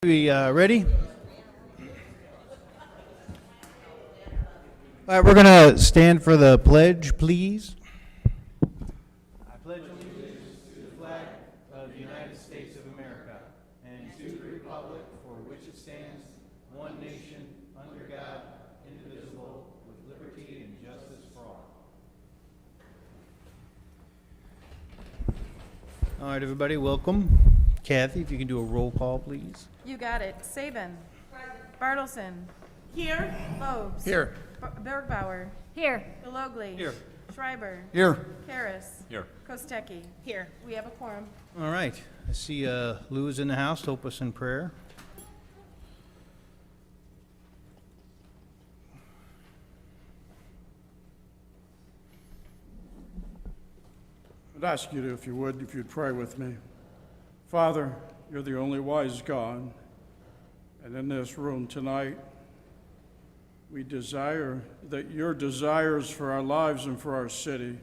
We ready? All right, we're going to stand for the pledge, please. I pledge allegiance to the flag of the United States of America and to the republic for which it stands, one nation, under God, indivisible, with liberty and justice for all. All right, everybody, welcome. Kathy, if you can do a roll call, please. You got it. Saban. Bartleson. Here. Lobes. Here. Bergbauer. Here. Galogly. Here. Schreiber. Here. Harris. Here. Kostecki. Here. We have a quorum. All right, I see Lou is in the house. Hope us in prayer. I'd ask you to, if you'd pray with me. Father, you're the only wise God, and in this room tonight, we desire that your desires for our lives and for our city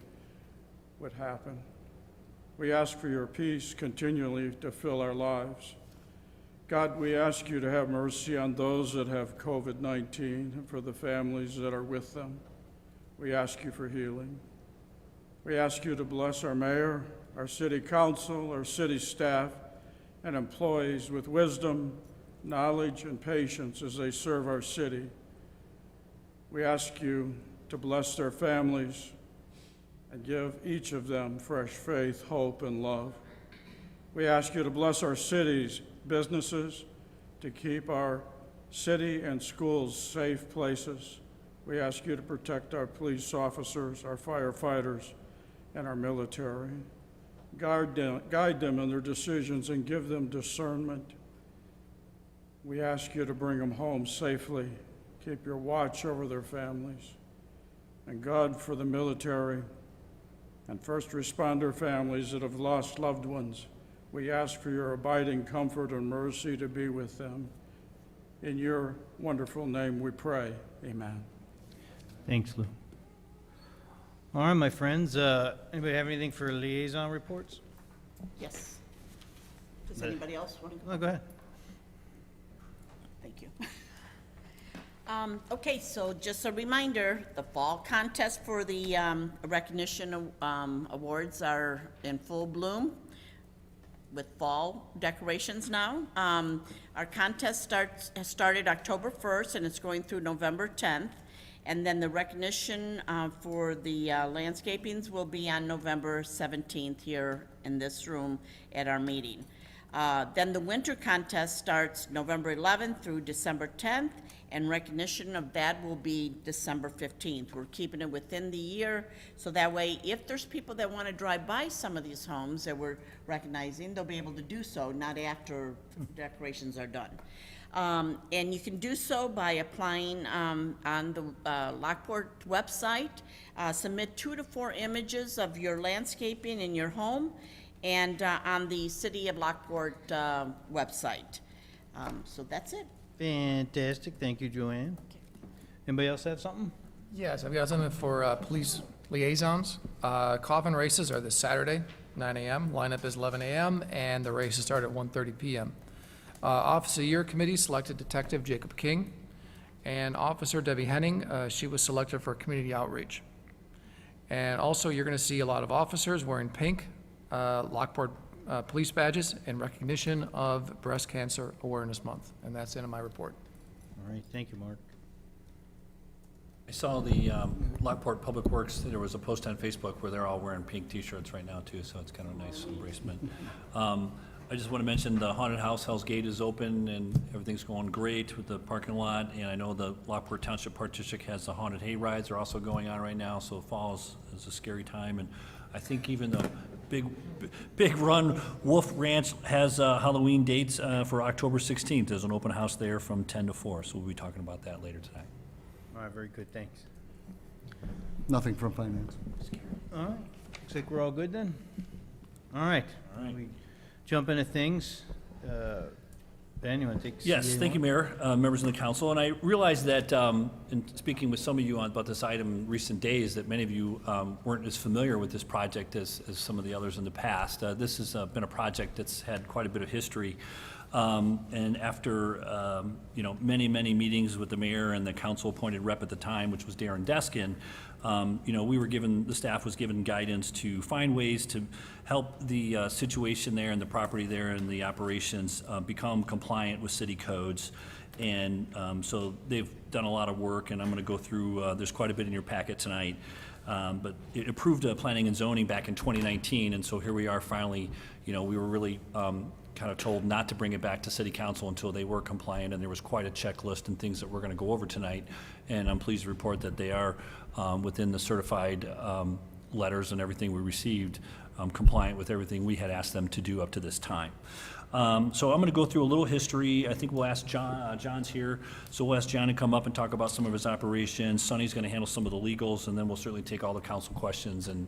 would happen. We ask for your peace continually to fill our lives. God, we ask you to have mercy on those that have COVID-19 and for the families that are with them. We ask you for healing. We ask you to bless our mayor, our city council, our city staff, and employees with wisdom, knowledge, and patience as they serve our city. We ask you to bless their families and give each of them fresh faith, hope, and love. We ask you to bless our cities, businesses, to keep our city and schools safe places. We ask you to protect our police officers, our firefighters, and our military. Guide them in their decisions and give them discernment. We ask you to bring them home safely. Keep your watch over their families. And God, for the military and first responder families that have lost loved ones, we ask for your abiding comfort and mercy to be with them. In your wonderful name we pray. Amen. Thanks, Lou. All right, my friends, anybody have anything for liaison reports? Yes. Does anybody else want to go? Oh, go ahead. Thank you. Okay, so just a reminder, the fall contest for the recognition awards are in full bloom with fall decorations now. Our contest has started October 1st and it's going through November 10th. And then the recognition for the landscapings will be on November 17th here in this room at our meeting. Then the winter contest starts November 11th through December 10th, and recognition of that will be December 15th. We're keeping it within the year, so that way, if there's people that want to drive by some of these homes that we're recognizing, they'll be able to do so, not after decorations are done. And you can do so by applying on the Lockport website. Submit 2 to 4 images of your landscaping in your home, and on the City of Lockport website. So that's it. Fantastic. Thank you, Joanne. Anybody else have something? Yes, I've got something for police liaisons. Coffin races are this Saturday, 9 a.m. Lineup is 11 a.m. and the races start at 1:30 p.m. Officer of the Year Committee selected Detective Jacob King, and Officer Debbie Henning, she was selected for community outreach. And also, you're going to see a lot of officers wearing pink Lockport police badges in recognition of Breast Cancer Awareness Month. And that's the end of my report. All right, thank you, Mark. I saw the Lockport Public Works, there was a post on Facebook where they're all wearing pink t-shirts right now too, so it's kind of a nice embracement. I just want to mention the haunted house, Hell's Gate is open and everything's going great with the parking lot, and I know the Lockport Township Park District has the haunted hay rides are also going on right now, so fall is a scary time, and I think even the Big Run Wolf Ranch has Halloween dates for October 16th. There's an open house there from 10 to 4, so we'll be talking about that later tonight. All right, very good, thanks. Nothing from finance. All right, looks like we're all good then? All right. All right. We jump into things. Ben, you want to take? Yes, thank you, Mayor, members of the council. And I realize that in speaking with some of you about this item in recent days, that many of you weren't as familiar with this project as some of the others in the past. This has been a project that's had quite a bit of history. And after, many, many meetings with the mayor and the council-appointed rep at the time, which was Darren Deskin, the staff was given guidance to find ways to help the situation there and the property there and the operations become compliant with city codes. And so they've done a lot of work, and I'm going to go through, there's quite a bit in your packet tonight. But it approved planning and zoning back in 2019, and so here we are finally. We were really kind of told not to bring it back to city council until they were compliant, and there was quite a checklist and things that we're going to go over tonight. And I'm pleased to report that they are within the certified letters and everything we received, compliant with everything we had asked them to do up to this time. So I'm going to go through a little history. I think we'll ask John, John's here, so we'll ask John to come up and talk about some of his operations. Sonny's going to handle some of the legals, and then we'll certainly take all the council questions and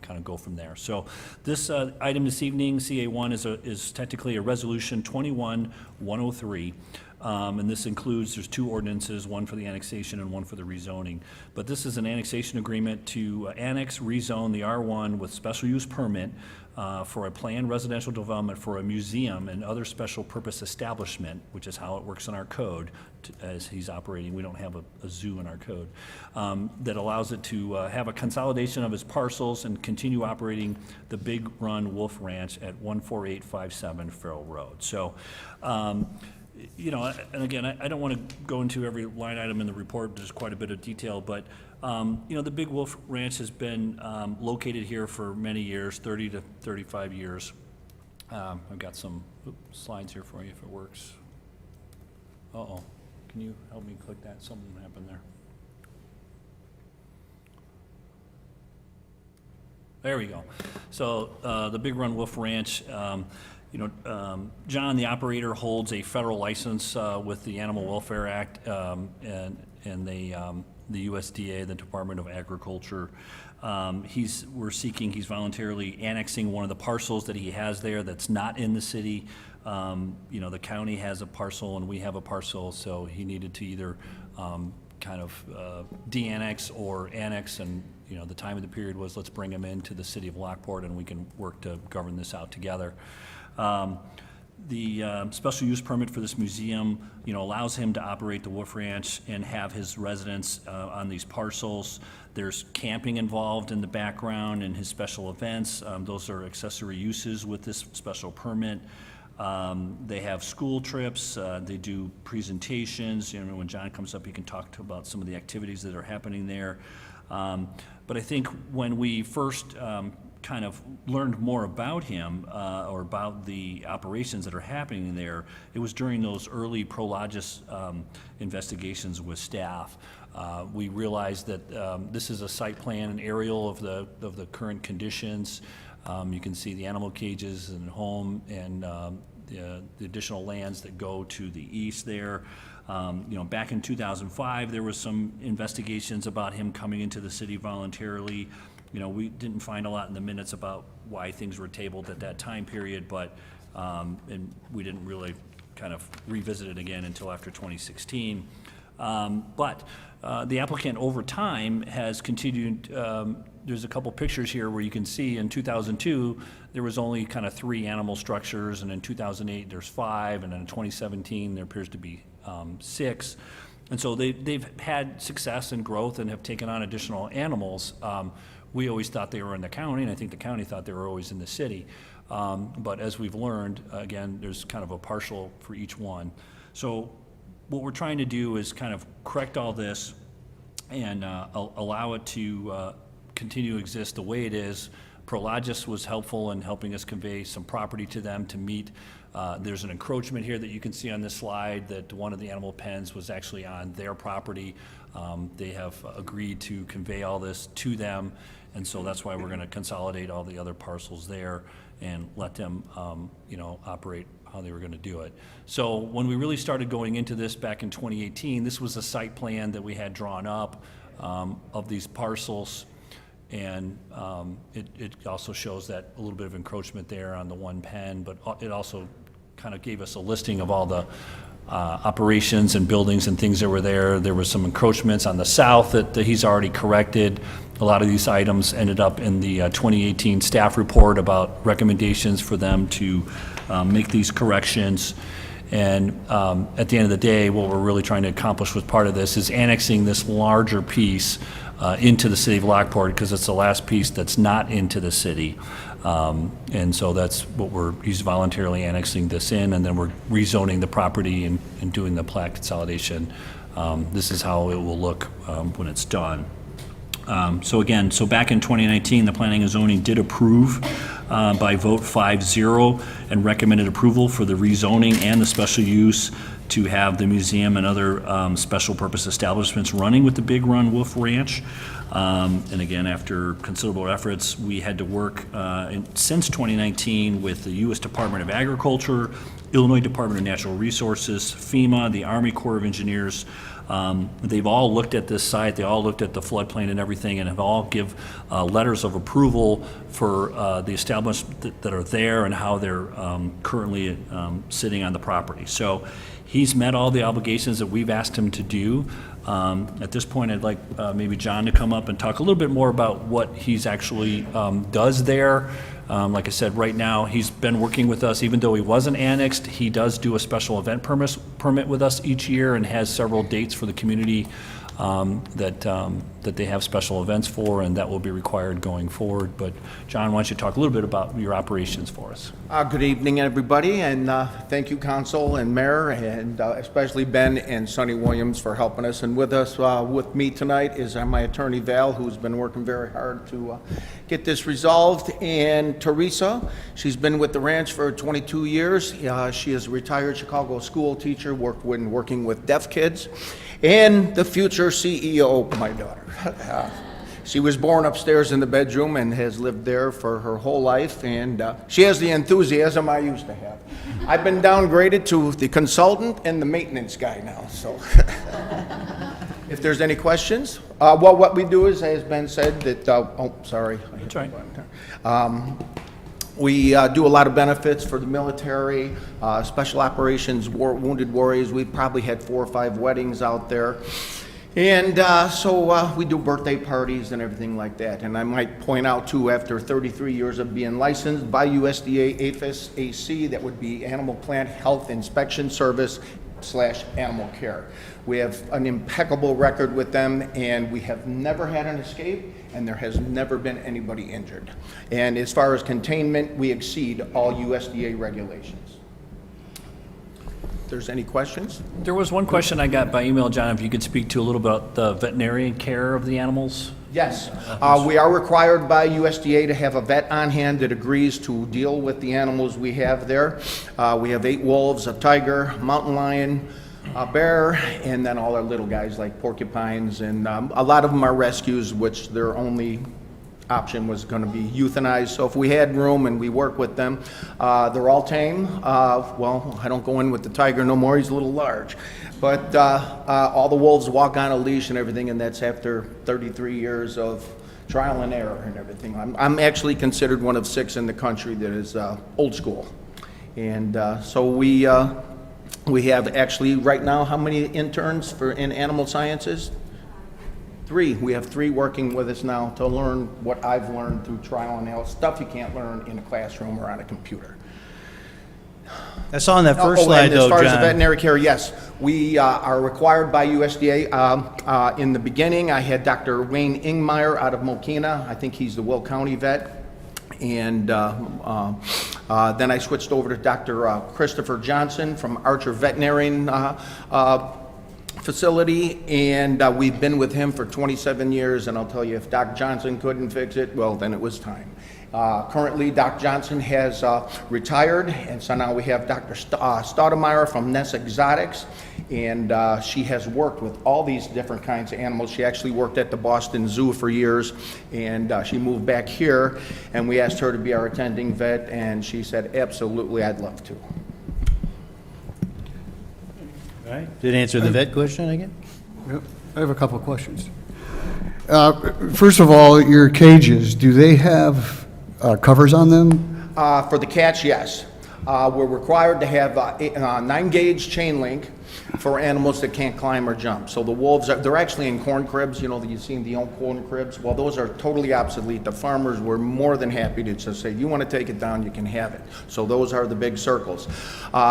kind of go from there. So this item this evening, CA1, is technically a resolution 21-103. And this includes, there's two ordinances, one for the annexation and one for the rezoning. But this is an annexation agreement to annex, rezone the R1 with special use permit for a planned residential development for a museum and other special purpose establishment, which is how it works in our code as he's operating. We don't have a zoo in our code. That allows it to have a consolidation of its parcels and continue operating the Big Run Wolf Ranch at 14857 Farrell Road. So, and again, I don't want to go into every line item in the report. There's quite a bit of detail, but the Big Wolf Ranch has been located here for many years, 30 to 35 years. I've got some slides here for you if it works. Uh-oh, can you help me click that? Something happened there. There we go. So the Big Run Wolf Ranch, John, the operator, holds a federal license with the Animal Welfare Act and the USDA, the Department of Agriculture. He's voluntarily annexing one of the parcels that he has there that's not in the city. The county has a parcel and we have a parcel, so he needed to either de-annex or annex, and the time of the period was, let's bring him into the city of Lockport and we can work to govern this out together. The special use permit for this museum, allows him to operate the Wolf Ranch and have his residents on these parcels. There's camping involved in the background and his special events. Those are accessory uses with this special permit. They have school trips. They do presentations. When John comes up, he can talk about some of the activities that are happening there. But I think when we first kind of learned more about him or about the operations that are happening there, it was during those early Prologis investigations with staff. We realized that this is a site plan, an aerial of the current conditions. You can see the animal cages and home and the additional lands that go to the east there. Back in 2005, there was some investigations about him coming into the city voluntarily. We didn't find a lot in the minutes about why things were tabled at that time period, but and we didn't really kind of revisit it again until after 2016. But the applicant over time has continued. There's a couple pictures here where you can see in 2002 there was only kind of 3 animal structures, and in 2008 there's 5, and then in 2017 there appears to be 6. And so they've had success and growth and have taken on additional animals. We always thought they were in the county, and I think the county thought they were always in the city. But as we've learned, again, there's kind of a partial for each one. So what we're trying to do is kind of correct all this and allow it to continue to exist the way it is. Prologis was helpful in helping us convey some property to them to meet. There's an encroachment here that you can see on this slide that one of the animal pens was actually on their property. They have agreed to convey all this to them, and so that's why we're going to consolidate all the other parcels there and let them, operate how they were going to do it. So when we really started going into this back in 2018, this was a site plan that we had drawn up of these parcels. And it also shows that a little bit of encroachment there on the one pen, but it also kind of gave us a listing of all the operations and buildings and things that were there. There was some encroachments on the south that he's already corrected, A lot of these items ended up in the 2018 staff report about recommendations for them to make these corrections. And at the end of the day, what we're really trying to accomplish with part of this is annexing this larger piece into the city of Lockport, because it's the last piece that's not into the city. And so that's what he's voluntarily annexing this in, and then we're rezoning the property and doing the plat consolidation. This is how it will look when it's done. So back in 2019, the Planning and Zoning did approve by vote 5-0 and recommended approval for the rezoning and the special use to have the museum and other special purpose establishments running with the Big Run Wolf Ranch. And again, after considerable efforts, we had to work since 2019 with the U.S. Department of Agriculture, Illinois Department of Natural Resources, FEMA, the Army Corps of Engineers. They've all looked at this site, they all looked at the floodplain and everything, and have all give letters of approval for the establishments that are there and how they're currently sitting on the property. So he's met all the obligations that we've asked him to do. At this point, I'd like maybe John to come up and talk a little bit more about what he's actually does there. Like I said, right now, he's been working with us, even though he wasn't annexed, he does do a special event permit with us each year and has several dates for the community that they have special events for, and that will be required going forward. But John, why don't you talk a little bit about your operations for us? Good evening, everybody, and thank you, Council and Mayor, and especially Ben and Sonny Williams for helping us. And with us, with me tonight is my attorney, Val, who's been working very hard to get this resolved, and Teresa. She's been with the ranch for 22 years. She is a retired Chicago school teacher, working with deaf kids, and the future CEO of my daughter. She was born upstairs in the bedroom and has lived there for her whole life, and she has the enthusiasm I used to have. I've been downgraded to the consultant and the maintenance guy now, so. If there's any questions, well, what we do is, as Ben said, that, oh, sorry. That's right. We do a lot of benefits for the military, special operations, wounded warriors. We've probably had 4 or 5 weddings out there. And so we do birthday parties and everything like that. And I might point out, too, after 33 years of being licensed by USDA APHIS AC, that would be Animal Plant Health Inspection Service / Animal Care. We have an impeccable record with them, and we have never had an escape, and there has never been anybody injured. And as far as containment, we exceed all USDA regulations. If there's any questions? There was one question I got by email, John, if you could speak to a little about the veterinarian care of the animals. Yes, we are required by USDA to have a vet on hand that agrees to deal with the animals we have there. We have 8 wolves, a tiger, mountain lion, a bear, and then all our little guys like porcupines, and a lot of them are rescues, which their only option was going to be euthanized. So if we had room and we work with them, they're all tame. Well, I don't go in with the tiger no more, he's a little large. But all the wolves walk on a leash and everything, and that's after 33 years of trial and error and everything. I'm actually considered one of 6 in the country that is old school. And so we have actually right now, how many interns in animal sciences? 3. We have 3 working with us now to learn what I've learned through trial and error, stuff you can't learn in a classroom or on a computer. I saw on that first slide, and though, as far as the John. veterinary care, yes, we are required by USDA. In the beginning, I had Dr. Wayne Ingmeyer out of Mokina. I think he's the Will County vet. And then I switched over to Dr. Christopher Johnson from Archer Veterinarian Facility, and we've been with him for 27 years, and I'll tell you, if Doc Johnson couldn't fix it, well, then it was time. Currently, Doc Johnson has retired, and so now we have Dr. Staudemeyer from Ness Exotics, and she has worked with all these different kinds of animals. She actually worked at the Boston Zoo for years, and she moved back here, and we asked her to be our attending vet, and she said, absolutely, I'd love to. All right. Did it answer the vet question again? Yep. I have a couple of questions. First of all, your cages, do they have covers on them? For the cats, yes. We're required to have 9-gauge chain link for animals that can't climb or jump. So the wolves, they're actually in corn cribs, you know, that you've seen the old corn cribs. Well, those are totally obsolete. The farmers were more than happy to just say, you want to take it down, you can have it. So those are the big circles.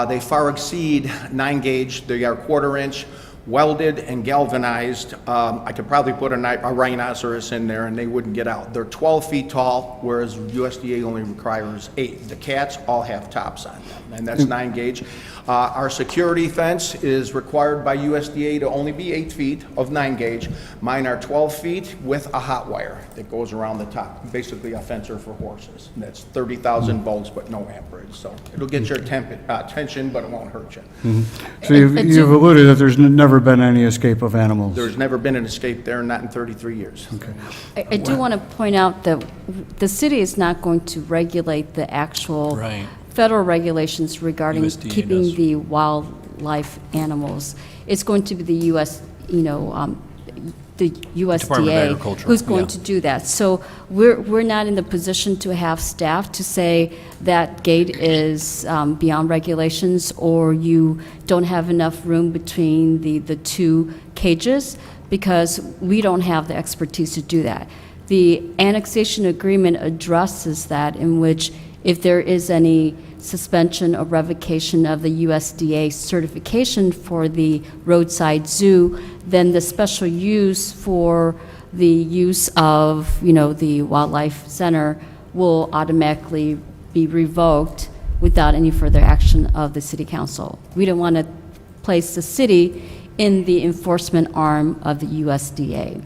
They far exceed 9-gauge. They are 1/4 inch, welded and galvanized. I could probably put a rhinoceros in there and they wouldn't get out. They're 12 feet tall, whereas USDA only requires 8. The cats all have tops on them, and that's 9-gauge. Our security fence is required by USDA to only be 8 feet of 9-gauge. Mine are 12 feet with a hot wire that goes around the top, basically a fencer for horses. And that's 30,000 volts, but no amperage. So it'll get your attention, but it won't hurt you. So you've alluded that there's never been any escape of animals. There's never been an escape there, not in 33 years. I do want to point out that the city is not going to regulate the actual Right. federal regulations regarding USDA keeping does. the wildlife animals. It's going to be the U.S., the Department of USDA Agriculture, who's going yeah. to do that. So we're not in the position to have staff to say that gate is beyond regulations, or you don't have enough room between the two cages, because we don't have the expertise to do that. The annexation agreement addresses that, in which if there is any suspension or revocation of the USDA certification for the roadside zoo, then the special use for the use of, the wildlife center will automatically be revoked without any further action of the city council. We don't want to place the city in the enforcement arm of the USDA.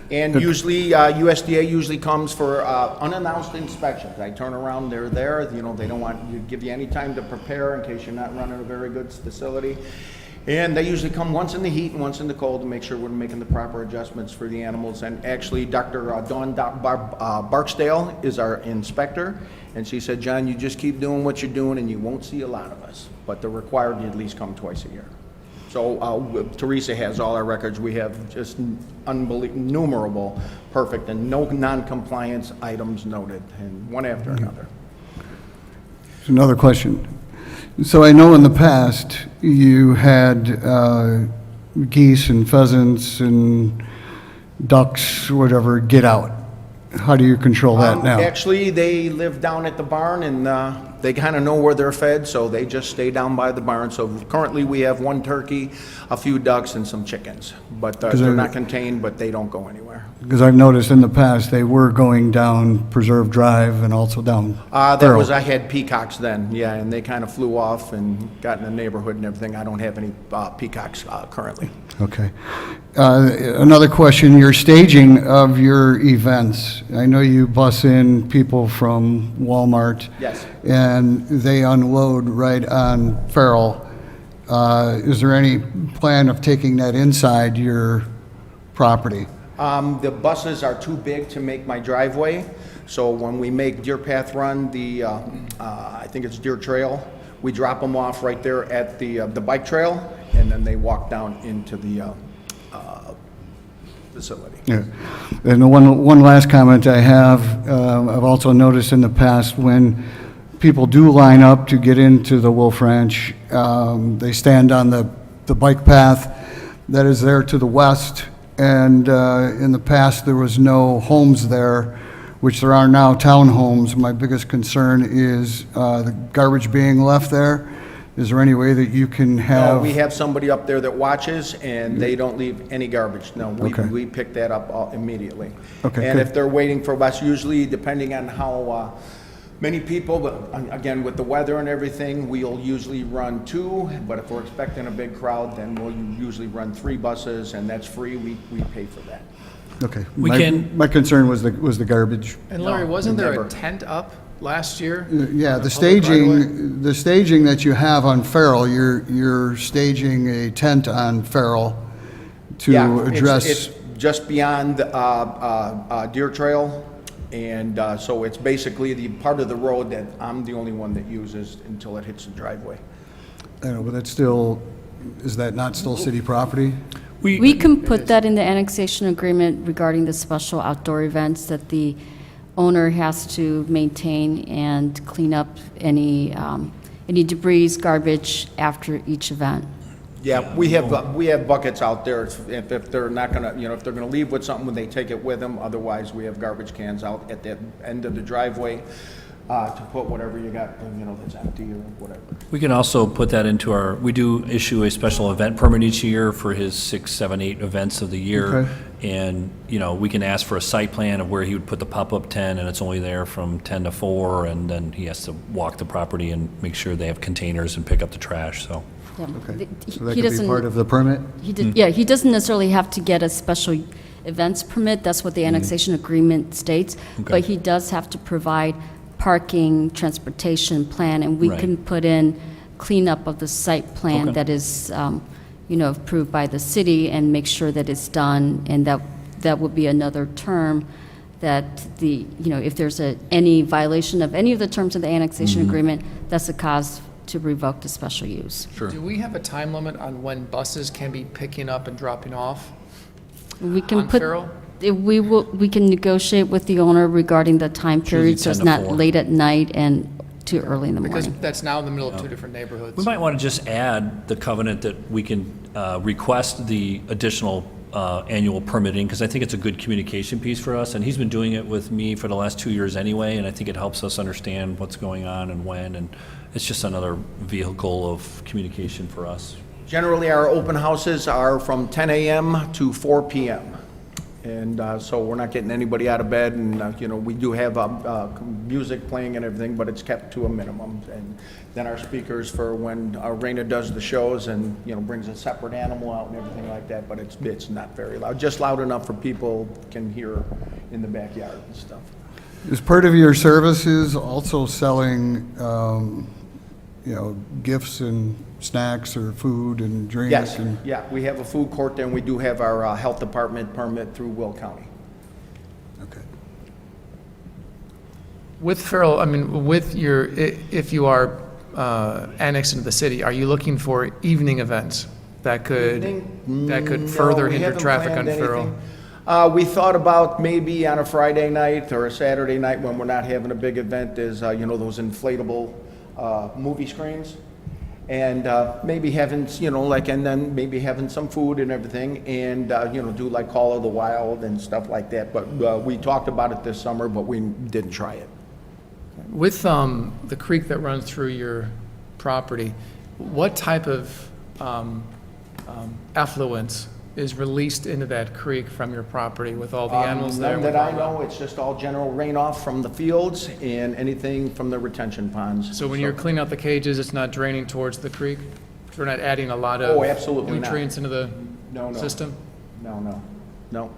And usually, USDA usually comes for unannounced inspections. I turn around, they're there, they don't want you to give you any time to prepare in case you're not running a very good facility. And they usually come once in the heat and once in the cold to make sure we're making the proper adjustments for the animals. And actually, Dr. Dawn Barksdale is our inspector, and she said, John, you just keep doing what you're doing and you won't see a lot of us, but they're required to at least come twice a year. So Teresa has all our records. We have just innumerable perfect and no non-compliance items noted, and one after another. There's another question. So I know in the past you had geese and pheasants and ducks, whatever, get out. How do you control that now? Actually, they live down at the barn, and they kind of know where they're fed, so they just stay down by the barn. So currently, we have 1 turkey, a few ducks, and some chickens. But they're not contained, but they don't go anywhere. Because I've noticed in the past they were going down Preserve Drive and also down Farrell. I had peacocks then, yeah, and they kind of flew off and got in the neighborhood and everything. I don't have any peacocks currently. Okay. Another question, your staging of your events. I know you bus in people from Walmart. Yes. And they unload right on Farrell. Is there any plan of taking that inside your property? The buses are too big to make my driveway, so when we make Deer Path Run, I think it's Deer Trail, we drop them off right there at the bike trail, and then they walk down into the facility. Yeah. And the one last comment I have, I've also noticed in the past when people do line up to get into the Wolf Ranch, they stand on the bike path that is there to the west, and in the past there was no homes there, which there are now townhomes. My biggest concern is the garbage being left there. Is there any way that you can have? No, we have somebody up there that watches, and they don't leave any garbage. No, Okay. we pick that up immediately. Okay, And good. if they're waiting for us, usually depending on how many people, but again, with the weather and everything, we'll usually run 2, but if we're expecting a big crowd, then we'll usually run 3 buses, and that's free. We pay for that. Okay. We can- My concern was the garbage. And Larry, No, wasn't there never. a tent up last year? Yeah, on the public right-of-way? staging that you have on Farrell, you're staging a tent on Farrell to Yeah, address. it's just beyond Deer Trail, and so it's basically the part of the road that I'm the only one that uses until it hits the driveway. I know, but that's still, is that not still city property? We can put that in the annexation agreement regarding the special outdoor events, that the owner has to maintain and clean up any debris, garbage after each event. Yeah, we have buckets out there. If they're not gonna, if they're gonna leave with something, they take it with them. Otherwise, we have garbage cans out at the end of the driveway to put whatever you got, that's empty or whatever. We can also put that into we do issue a special event permit each year for his 6, 7, 8 events of the year. Okay. And, we can ask for a site plan of where he would put the pop-up tent, and it's only there from 10 to 4, and then he has to walk the property and make sure they have containers and pick up the trash, so. Yeah. Okay. He So that could be doesn't- part of the permit? Yeah, he doesn't necessarily have to get a special events permit, that's what the annexation agreement states, Okay. but he does have to provide parking, transportation plan, and we Right. can put in cleanup of the site plan Okay. that is, approved by the city and make sure that it's done, and that would be another term that if there's any violation of any of the terms of the annexation agreement, that's a cause to revoke the special use. Sure. Do we have a time limit on when buses can be picking up and dropping off We can on put, Farrell? we can negotiate with the owner regarding the time Usually period, so 10 it's to not 4. late at night and too early in the Because morning. that's now in the middle of two different neighborhoods. We might want to just add the covenant that we can request the additional annual permitting, because I think it's a good communication piece for us, and he's been doing it with me for the last 2 years anyway, and I think it helps us understand what's going on and when, and it's just another vehicle of communication for us. Generally, our open houses are from 10 a.m. to 4 p.m. And so we're not getting anybody out of bed, and, we do have music playing and everything, but it's kept to a minimum. And then our speakers for when Raina does the shows and, brings a separate animal out and everything like that, but it's not very loud, just loud enough for people can hear in the backyard and stuff. Is part of your services also selling, gifts and snacks or food and drinks? Yes, and- yeah, we have a food court there, and we do have our health department permit through Will County. Okay. With Farrell, if you are annexed into the city, are you looking for evening events that could further No, we hinder haven't traffic on planned Farrell? anything. We thought about maybe on a Friday night or a Saturday night when we're not having a big event is, those inflatable movie screens. And maybe having, and then maybe having some food and everything, and, do like Call of the Wild and stuff like that. But we talked about it this summer, but we didn't try it. With the creek that runs through your property, what type of effluence is released into that creek from your property with all the animals there? None that I know, it's just all general runoff from the fields and anything from the retention ponds. So when you're cleaning out the cages, it's not draining towards the creek? So we're not adding a lot of Oh, absolutely not. nutrients into the No. system? No.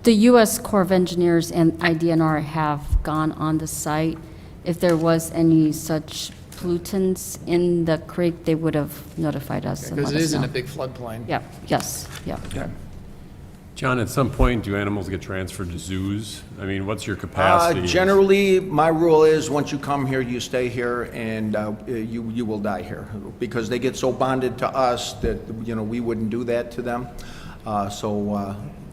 The U.S. Corps of Engineers and IDNR have gone on the site. If there was any such pollutants in the creek, they would have notified us and Because let it us is in know. a big floodplain. Yep, yes, yep. John, at some point, do animals get transferred to zoos? I mean, what's your capacity? Generally, my rule is, once you come here, you stay here, and you will die here, because they get so bonded to us that, we wouldn't do that to them.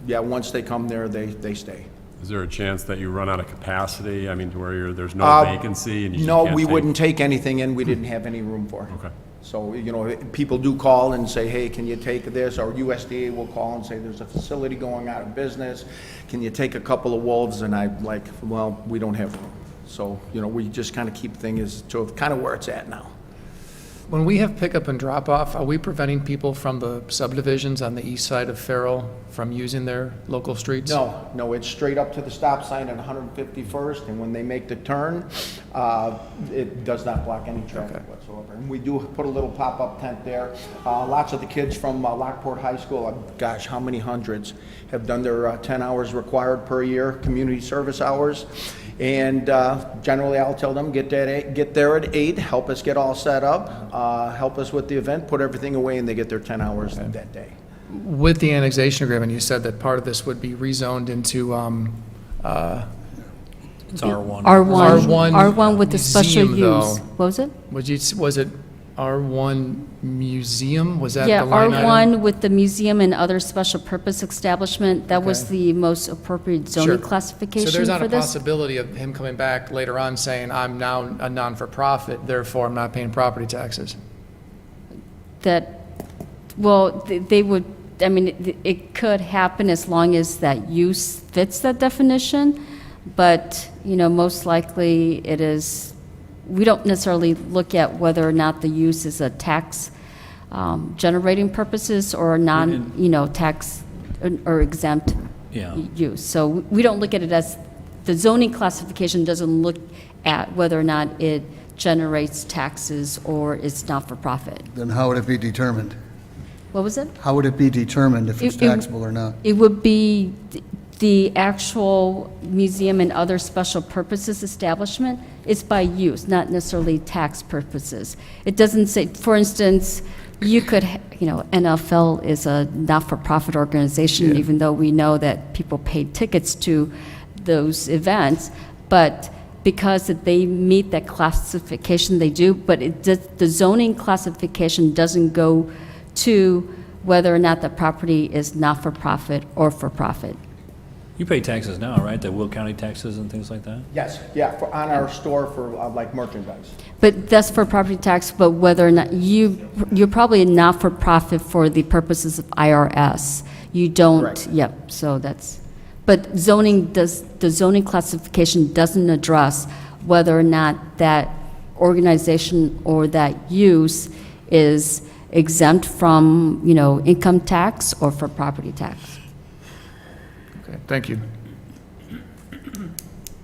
Yeah, once they come there, they stay. Is there a chance that you run out of capacity? I mean, to where there's no vacancy and you just No, can't we take- wouldn't take anything in we didn't have any room for. Okay. So, people do call and say, hey, can you take this? Or USDA will call and say, there's a facility going out of business. Can you take a couple of wolves? And I'm like, well, we don't have room. So, we just kind of keep things to kind of where it's at now. When we have pickup and drop-off, are we preventing people from the subdivisions on the east side of Farrell from using their local streets? No, it's straight up to the stop sign at 151st, and when they make the turn, it does not block any traffic whatsoever. And we do put a little pop-up tent there. Lots of the kids from Lockport High School, gosh, how many hundreds, have done their 10 hours required per year, community service hours. And generally, I'll tell them, get there at 8, help us get all set up, help us with the event, put everything away, and they get their 10 hours that day. With the annexation agreement, you said that part of this would be rezoned into It's R1. R1 with the special museum, though. use. What was it? was it R1 museum, was that Yeah, the line item? R1 with the museum and other special purpose establishment, that was Okay. the most appropriate Sure. zoning classification So there's not for a this. possibility of him coming back later on saying, I'm now a non-for-profit, therefore I'm not paying property taxes? That, well, they would, I mean, it could happen as long as that use fits that definition, but, most likely it is, we don't necessarily look at whether or not the use is a tax generating purposes or non, tax or exempt Yeah. use. So we don't look at it as, the zoning classification doesn't look at whether or not it generates taxes or it's not-for-profit. Then how would it be determined? What was it? How would it be determined if it's It- taxable or not? It would be the actual museum and other special purposes establishment. It's by use, not necessarily tax purposes. It doesn't say, for instance, you could, NFL is a not-for-profit organization, even though we know that people pay tickets to those events, but because that they meet that classification, they do, but the zoning classification doesn't go to whether or not the property is not-for-profit or for-profit. You pay taxes now, right? The Will County taxes and things like that? Yes, yeah, on our store for like merchandise. But that's for property tax, but whether or not, you're probably not for profit for the purposes of IRS. You don't, Correct. yep, so that's, but the zoning classification doesn't address whether or not that organization or that use is exempt from, income tax or for property tax. Okay, thank you.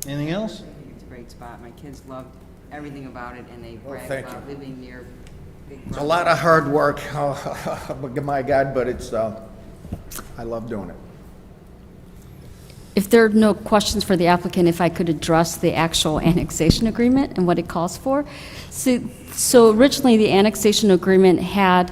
Anything else? It's a great spot. My kids love everything about it, and they brag thank about living near big. It's a lot of hard work, my God, but it's, I love doing it. If there are no questions for the applicant, if I could address the actual annexation agreement and what it calls for. So originally, the annexation agreement had,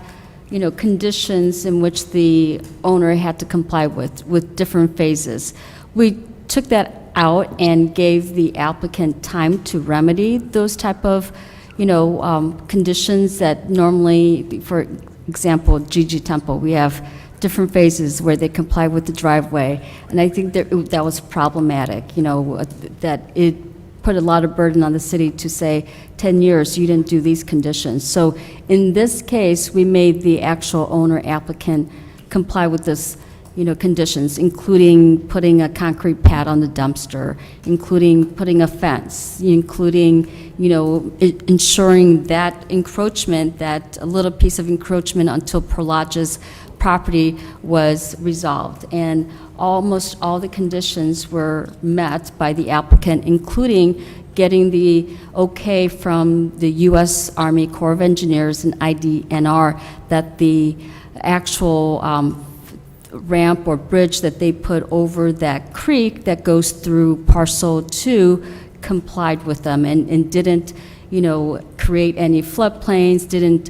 conditions in which the owner had to comply with different phases. We took that out and gave the applicant time to remedy those type of, conditions that normally, for example, Gigi Temple, we have different phases where they comply with the driveway, and I think that was problematic, that it put a lot of burden on the city to say, 10 years, you didn't do these conditions. So in this case, we made the actual owner applicant comply with this, conditions, including putting a concrete pad on the dumpster, including putting a fence, including, ensuring that encroachment, that a little piece of encroachment until Prologis property was resolved. And almost all the conditions were met by the applicant, including getting the okay from the U.S. Army Corps of Engineers and IDNR that the actual ramp or bridge that they put over that creek that goes through parcel 2 complied with them and didn't, create any floodplains, didn't,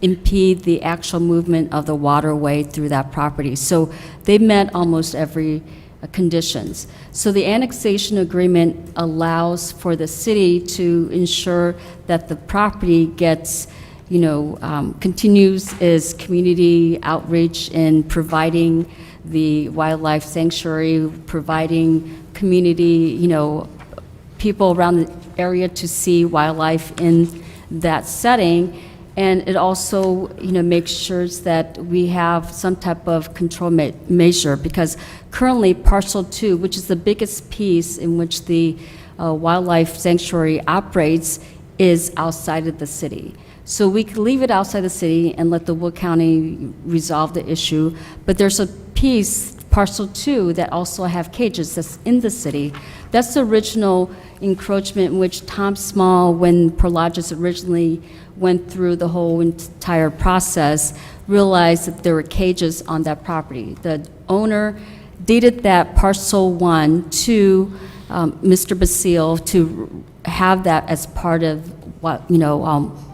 impede the actual movement of the waterway through that property. So they met almost every conditions. So the annexation agreement allows for the city to ensure that the property gets, continues its community outreach in providing the wildlife sanctuary, providing community, people around the area to see wildlife in that setting. And it also, makes sure that we have some type of control measure, because currently parcel 2, which is the biggest piece in which the wildlife sanctuary operates, is outside of the city. So we could leave it outside the city and let the Will County resolve the issue, but there's a piece, parcel 2, that also have cages that's in the city. That's the original encroachment in which Tom Small, when Prologis originally went through the whole entire process, realized that there were cages on that property. The owner deeded that parcel 1 to Mr. Basile to have that as part of what,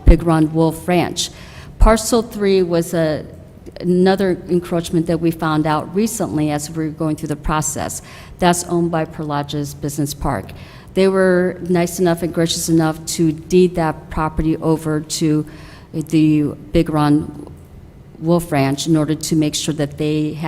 Big Run Wolf Ranch. Parcel 3 was another encroachment that we found out recently as we were going through the process. That's owned by Prologis Business Park. They were nice enough and gracious enough to deed that property over to the Big Run Wolf Ranch in order to make sure that they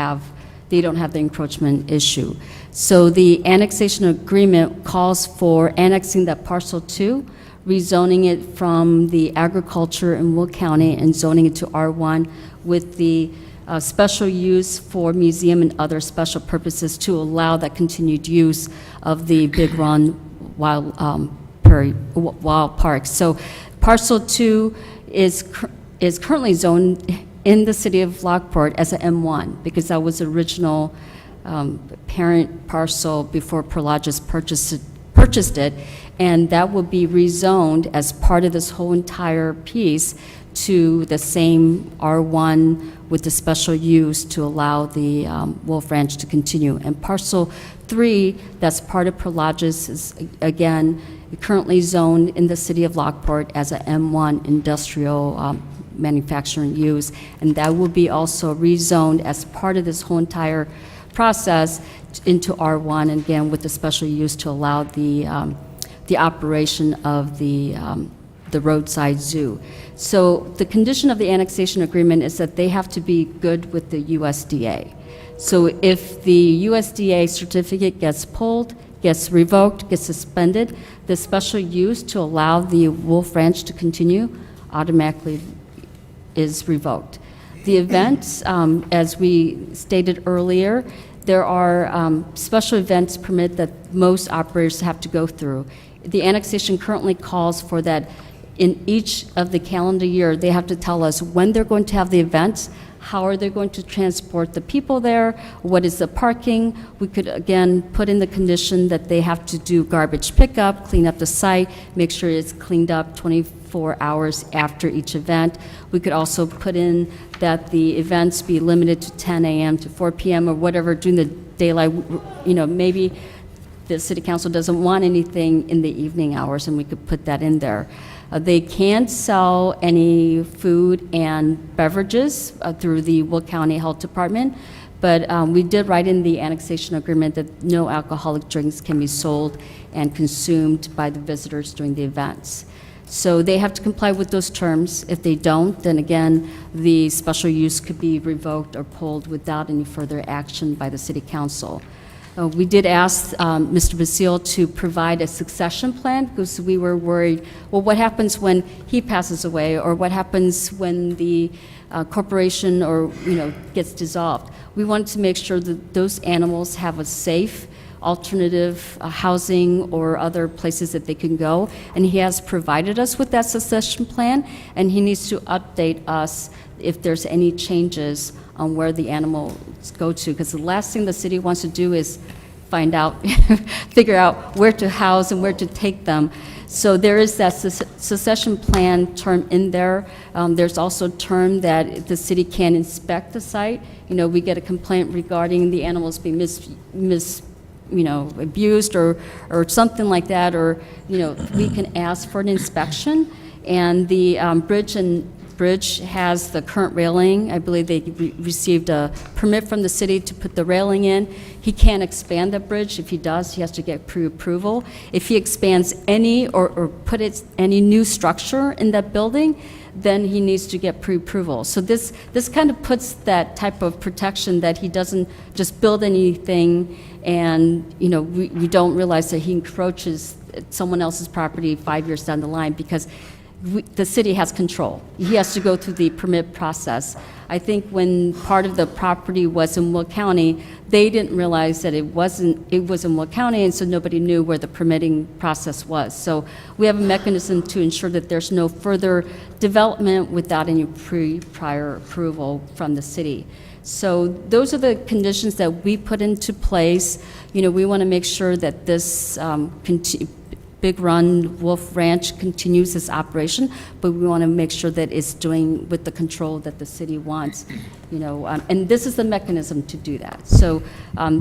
don't have the encroachment issue. So the annexation agreement calls for annexing that parcel 2, rezoning it from the agriculture in Will County and zoning it to R1 with the special use for museum and other special purposes to allow that continued use of the Big Run Wild Park. So parcel 2 is currently zoned in the city of Lockport as a M1 because that was the original parent parcel before Prologis purchased it, and that will be rezoned as part of this whole entire piece to the same R1 with the special use to allow the Wolf Ranch to continue. And parcel 3, that's part of Prologis, is again currently zoned in the city of Lockport as a M1 industrial manufacturing use, and that will be also rezoned as part of this whole entire process into R1, and again with the special use to allow the operation of the roadside zoo. So the condition of the annexation agreement is that they have to be good with the USDA. So if the USDA certificate gets pulled, gets revoked, gets suspended, the special use to allow the Wolf Ranch to continue automatically is revoked. The events, as we stated earlier, there are special events permit that most operators have to go through. The annexation currently calls for that in each of the calendar year, they have to tell us when they're going to have the events, how are they going to transport the people there, what is the parking. We could, again, put in the condition that they have to do garbage pickup, clean up the site, make sure it's cleaned up 24 hours after each event. We could also put in that the events be limited to 10 a.m. to 4 p.m. or whatever during the daylight. Maybe the city council doesn't want anything in the evening hours, and we could put that in there. They can't sell any food and beverages through the Will County Health Department, but we did write in the annexation agreement that no alcoholic drinks can be sold and consumed by the visitors during the events. So they have to comply with those terms. If they don't, then again, the special use could be revoked or pulled without any further action by the city council. We did ask Mr. Basile to provide a succession plan because we were worried, well, what happens when he passes away, or what happens when the corporation gets dissolved? We wanted to make sure that those animals have a safe alternative housing or other places that they can go, and he has provided us with that succession plan, and he needs to update us if there's any changes on where the animals go to, because the last thing the city wants to do is figure out where to house and where to take them. So there is that succession plan term in there. There's also a term that the city can inspect the site. We get a complaint regarding the animals being abused or something like that, or we can ask for an inspection. And the bridge has the current railing. I believe they received a permit from the city to put the railing in. He can't expand the bridge. If he does, he has to get pre-approval. If he expands any or put any new structure in that building, then he needs to get pre-approval. So this kind of puts that type of protection that he doesn't just build anything and we don't realize that he encroaches someone else's property 5 years down the line, because the city has control. He has to go through the permit process. I think when part of the property was in Will County, they didn't realize that it was in Will County, and so nobody knew where the permitting process was. So we have a mechanism to ensure that there's no further development without any prior approval from the city. So those are the conditions that we put into place. We want to make sure that this Big Run Wolf Ranch continues its operation, but we want to make sure that it's doing with the control that the city wants, and this is the mechanism to do that. So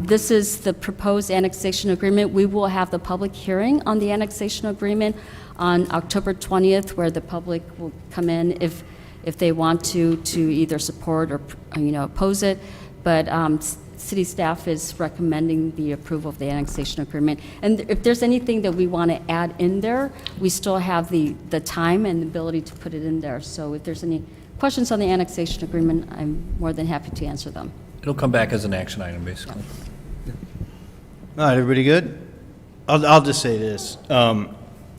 this is the proposed annexation agreement. We will have the public hearing on the annexation agreement on October 20th, where the public will come in if they want to either support or oppose it. But city staff is recommending the approval of the annexation agreement. And if there's anything that we want to add in there, we still have the time and the ability to put it in there. So if there's any questions on the annexation agreement, I'm more than happy to answer them. It'll come back as an action item, basically. All right, everybody good? I'll just say this. I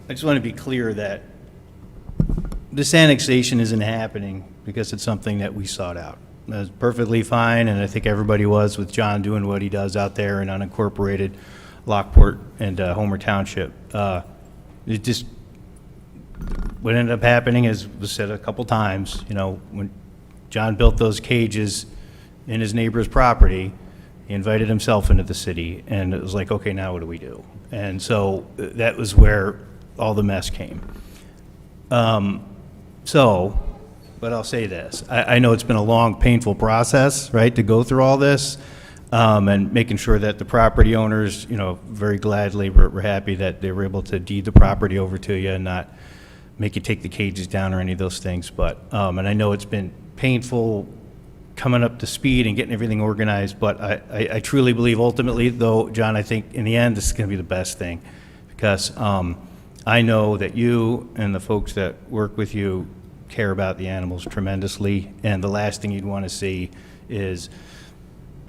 just want to be clear that this annexation isn't happening because it's something that we sought out. That's perfectly fine, and I think everybody was with John doing what he does out there in unincorporated Lockport and Homer Township. It just, what ended up happening, as was said a couple times, you know, when John built those cages in his neighbor's property, he invited himself into the city, and it was like, okay, now what do we do? And so that was where all the mess came. But I'll say this. I know it's been a long, painful process, right, to go through all this, and making sure that the property owners, you know, very gladly were happy that they were able to deed the property over to you and not make you take the cages down or any of those things. But, and I know it's been painful coming up to speed and getting everything organized, but I truly believe ultimately, though, John, I think in the end, this is going to be the best thing, because I know that you and the folks that work with you care about the animals tremendously, and the last thing you'd want to see is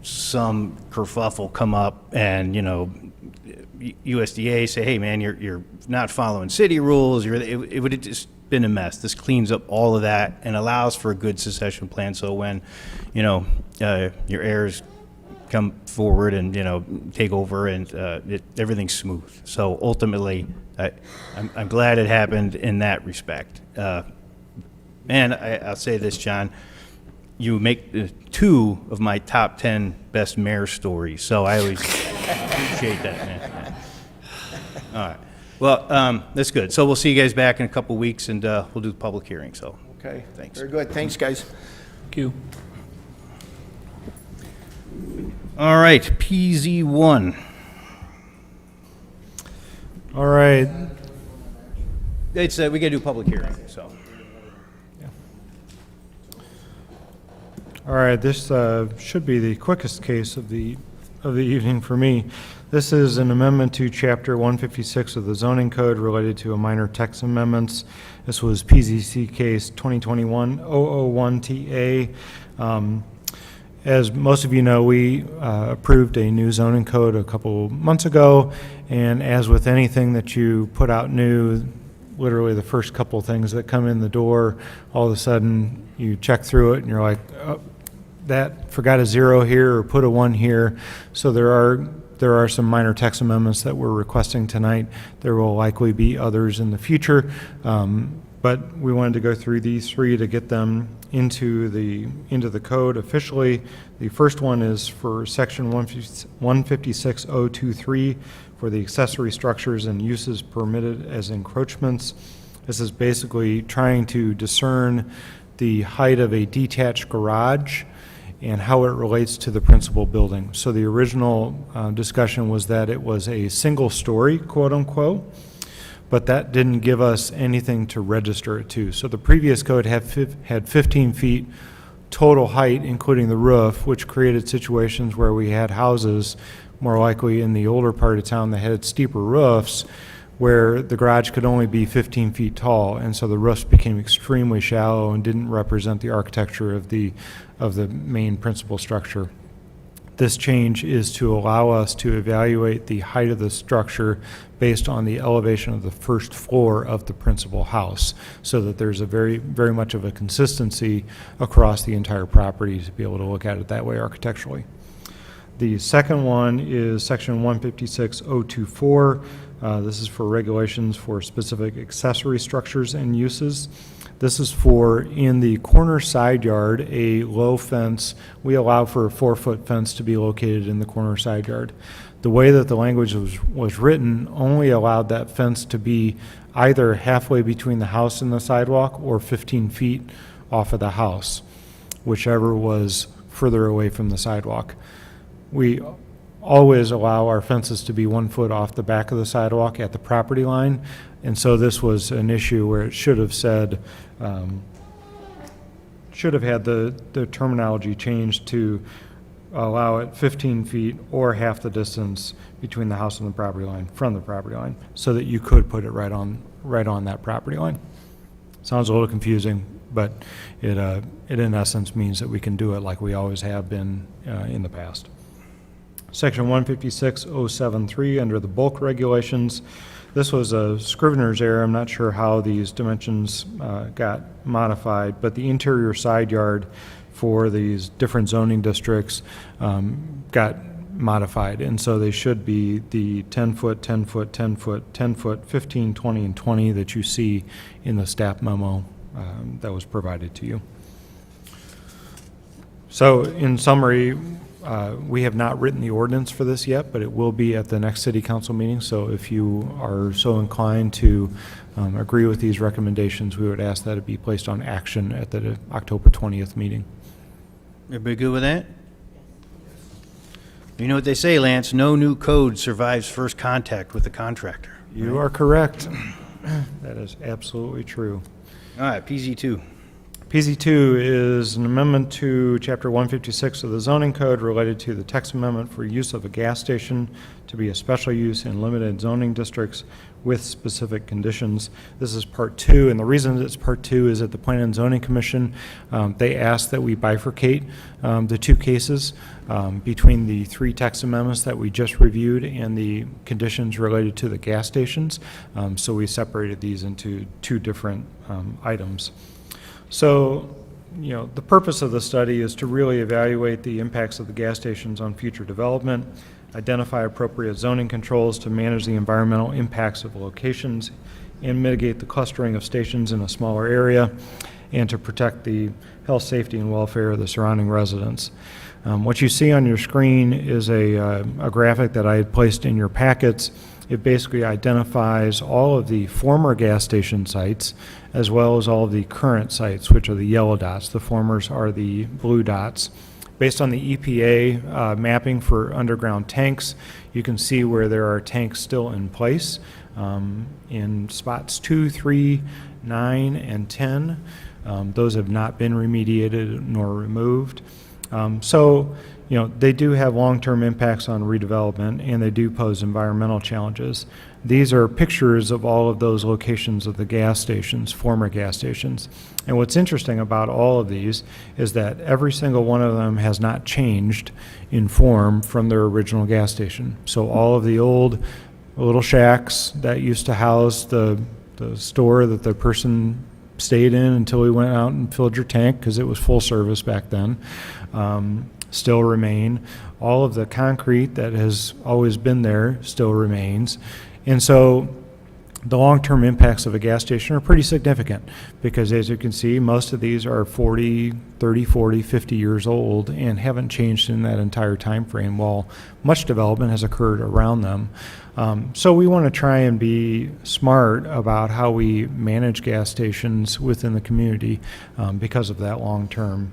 some kerfuffle come up and, you know, USDA say, hey, man, you're not following city rules. It would have just been a mess. This cleans up all of that and allows for a good succession plan, so when, you know, your heirs come forward and, you know, take over, and everything's smooth. So ultimately, I'm glad it happened in that respect. And I'll say this, John, you make two of my top 10 best mayor stories, so I always appreciate that, man. Yeah. All right. Well, that's good. So we'll see you guys back in a couple weeks, and we'll do the public hearing, so. Okay, Thanks. very good. Thanks, guys. Thank you. All right, PZ1. All right. It's, we gotta do public hearing, so. All right, this should be the quickest case of the evening for me. This is an amendment to Chapter 156 of the zoning code related to a minor text amendments. This was PZC case 2021-001TA. As most of you know, we approved a new zoning code a couple months ago, and as with anything that you put out new, literally the first couple things that come in the door, all of a sudden you check through it and you're like, oh, that forgot a 0 here or put a 1 here. So there are some minor text amendments that we're requesting tonight. There will likely be others in the future, but we wanted to go through these three to get them into the code officially. The first one is for section 156.023 for the accessory structures and uses permitted as encroachments. This is basically trying to discern the height of a detached garage and how it relates to the principal building. So the original discussion was that it was a single story, quote unquote, but that didn't give us anything to register it to. So the previous code had 15 feet total height, including the roof, which created situations where we had houses, more likely in the older part of town that had steeper roofs, where the garage could only be 15 feet tall, and so the roofs became extremely shallow and didn't represent the architecture of the main principal structure. This change is to allow us to evaluate the height of the structure based on the elevation of the first floor of the principal house, so that there's a very, very much of a consistency across the entire property to be able to look at it that way architecturally. The second one is section 156.024. This is for regulations for specific accessory structures and uses. This is for, in the corner side yard, a low fence. We allow for a 4-foot fence to be located in the corner side yard. The way that the language was written only allowed that fence to be either halfway between the house and the sidewalk or 15 feet off of the house, whichever was further away from the sidewalk. We always allow our fences to be 1 foot off the back of the sidewalk at the property line, and so this was an issue where it should have said, should have had the terminology changed to allow it 15 feet or half the distance between the house and the property line, from the property line, so that you could put it right on that property line. Sounds a little confusing, but it in essence means that we can do it like we always have been in the past. Section 156.073, under the bulk regulations, this was a scrivener's error. I'm not sure how these dimensions got modified, but the interior side yard for these different zoning districts got modified, and so they should be the 10-foot, 10-foot, 10-foot, 10-foot, 15, 20, and 20 that you see in the staff memo that was provided to you. So in summary, we have not written the ordinance for this yet, but it will be at the next city council meeting. So if you are so inclined to agree with these recommendations, we would ask that it be placed on action at the October 20th meeting. Everybody good with that? You know what they say, Lance, no new code survives first contact with the contractor. You are correct. That is absolutely true. All right, PZ2. PZ2 is an amendment to Chapter 156 of the zoning code related to the text amendment for use of a gas station to be a special use in limited zoning districts with specific conditions. This is part 2, and the reason it's part 2 is that the Planning and Zoning Commission, they asked that we bifurcate the two cases between the 3 text amendments that we just reviewed and the conditions related to the gas stations. So we separated these into 2 different items. So, you know, the purpose of the study is to really evaluate the impacts of the gas stations on future development, identify appropriate zoning controls to manage the environmental impacts of locations, and mitigate the clustering of stations in a smaller area, and to protect the health, safety, and welfare of the surrounding residents. What you see on your screen is a graphic that I had placed in your packets. It basically identifies all of the former gas station sites as well as all of the current sites, which are the yellow dots. The formers are the blue dots. Based on the EPA mapping for underground tanks, you can see where there are tanks still in place in spots 2, 3, 9, and 10. Those have not been remediated nor removed. So, you know, they do have long-term impacts on redevelopment, and they do pose environmental challenges. These are pictures of all of those locations of the gas stations, former gas stations. And what's interesting about all of these is that every single one of them has not changed in form from their original gas station. So all of the old little shacks that used to house the store that the person stayed in until we went out and filled your tank, because it was full service back then, still remain. All of the concrete that has always been there still remains. And so the long-term impacts of a gas station are pretty significant, because as you can see, most of these are 30, 40, 50 years old and haven't changed in that entire time frame, while much development has occurred around them. So we want to try and be smart about how we manage gas stations within the community because of that long-term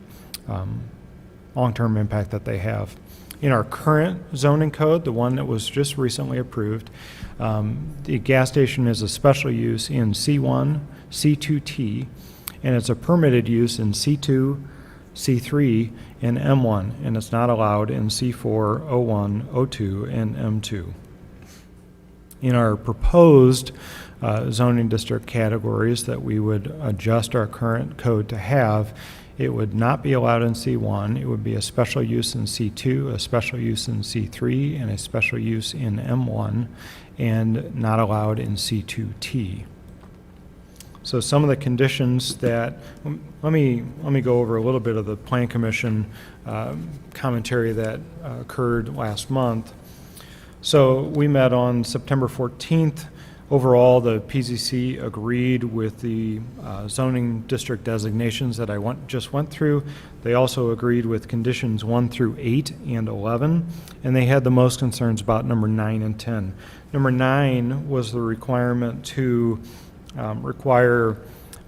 impact that they have. In our current zoning code, the one that was just recently approved, the gas station is a special use in C1, C2T, and it's a permitted use in C2, C3, and M1, and it's not allowed in C4, O1, O2, and M2. In our proposed zoning district categories that we would adjust our current code to have, it would not be allowed in C1. It would be a special use in C2, a special use in C3, and a special use in M1, and not allowed in C2T. So some of the conditions that, let me go over a little bit of the Plan Commission commentary that occurred last month. So we met on September 14th. Overall, the PZC agreed with the zoning district designations that I just went through. They also agreed with conditions 1 through 8 and 11, and they had the most concerns about number 9 and 10. Number 9 was the requirement to require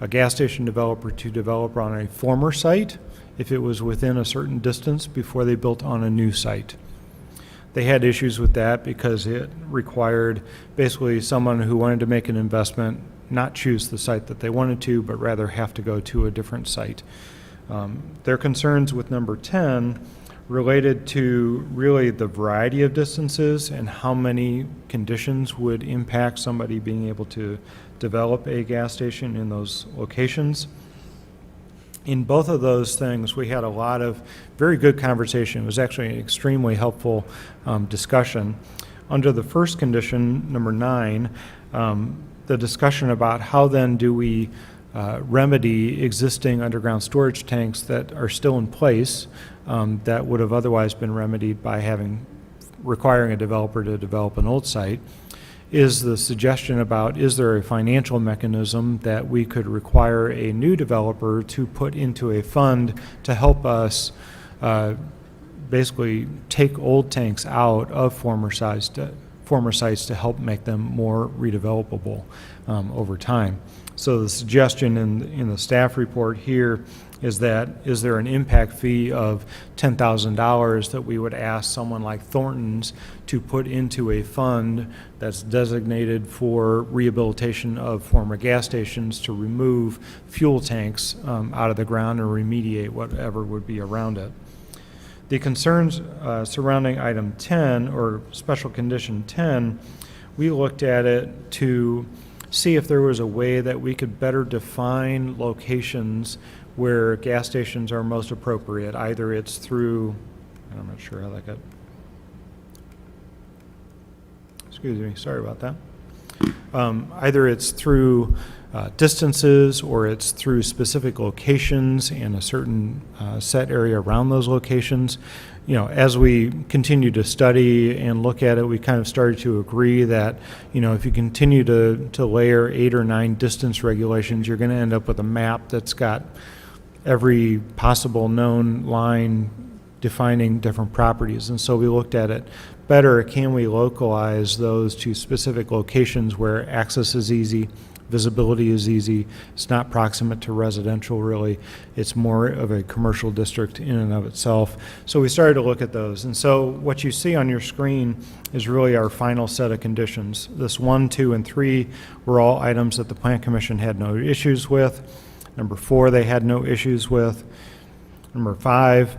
a gas station developer to develop on a former site if it was within a certain distance before they built on a new site. They had issues with that because it required basically someone who wanted to make an investment not choose the site that they wanted to, but rather have to go to a different site. Their concerns with number 10 related to really the variety of distances and how many conditions would impact somebody being able to develop a gas station in those locations. In both of those things, we had a lot of very good conversation. It was actually an extremely helpful discussion. Under the first condition, number 9, the discussion about how then do we remedy existing underground storage tanks that are still in place that would have otherwise been remedied by requiring a developer to develop an old site, is the suggestion about, is there a financial mechanism that we could require a new developer to put into a fund to help us basically take old tanks out of former sites to help make them more redevelopable over time. So the suggestion in the staff report here is that, is there an impact fee of $10,000 that we would ask someone like Thornton's to put into a fund that's designated for rehabilitation of former gas stations to remove fuel tanks out of the ground and remediate whatever would be around it. The concerns surrounding item 10, or special condition 10, we looked at it to see if there was a way that we could better define locations where gas stations are most appropriate. Either it's through, I'm not sure how that got, excuse me, sorry about that. Either it's through distances, or it's through specific locations and a certain set area around those locations. You know, as we continue to study and look at it, we kind of started to agree that, you know, if you continue to layer 8 or 9 distance regulations, you're going to end up with a map that's got every possible known line defining different properties. And so we looked at it better, can we localize those to specific locations where access is easy, visibility is easy, it's not proximate to residential really, it's more of a commercial district in and of itself. So we started to look at those. And so what you see on your screen is really our final set of conditions. This 1, 2, and 3 were all items that the Plan Commission had no issues with. Number 4, they had no issues with. Number 5,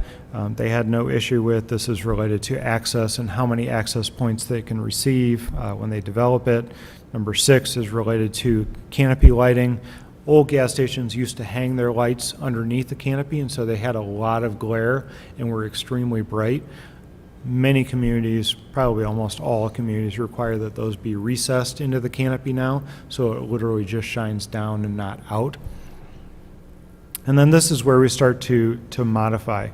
they had no issue with. This is related to access and how many access points they can receive when they develop it. Number 6 is related to canopy lighting. Old gas stations used to hang their lights underneath the canopy, and so they had a lot of glare and were extremely bright. Many communities, probably almost all communities, require that those be recessed into the canopy now, so it literally just shines down and not out. And then this is where we start to modify.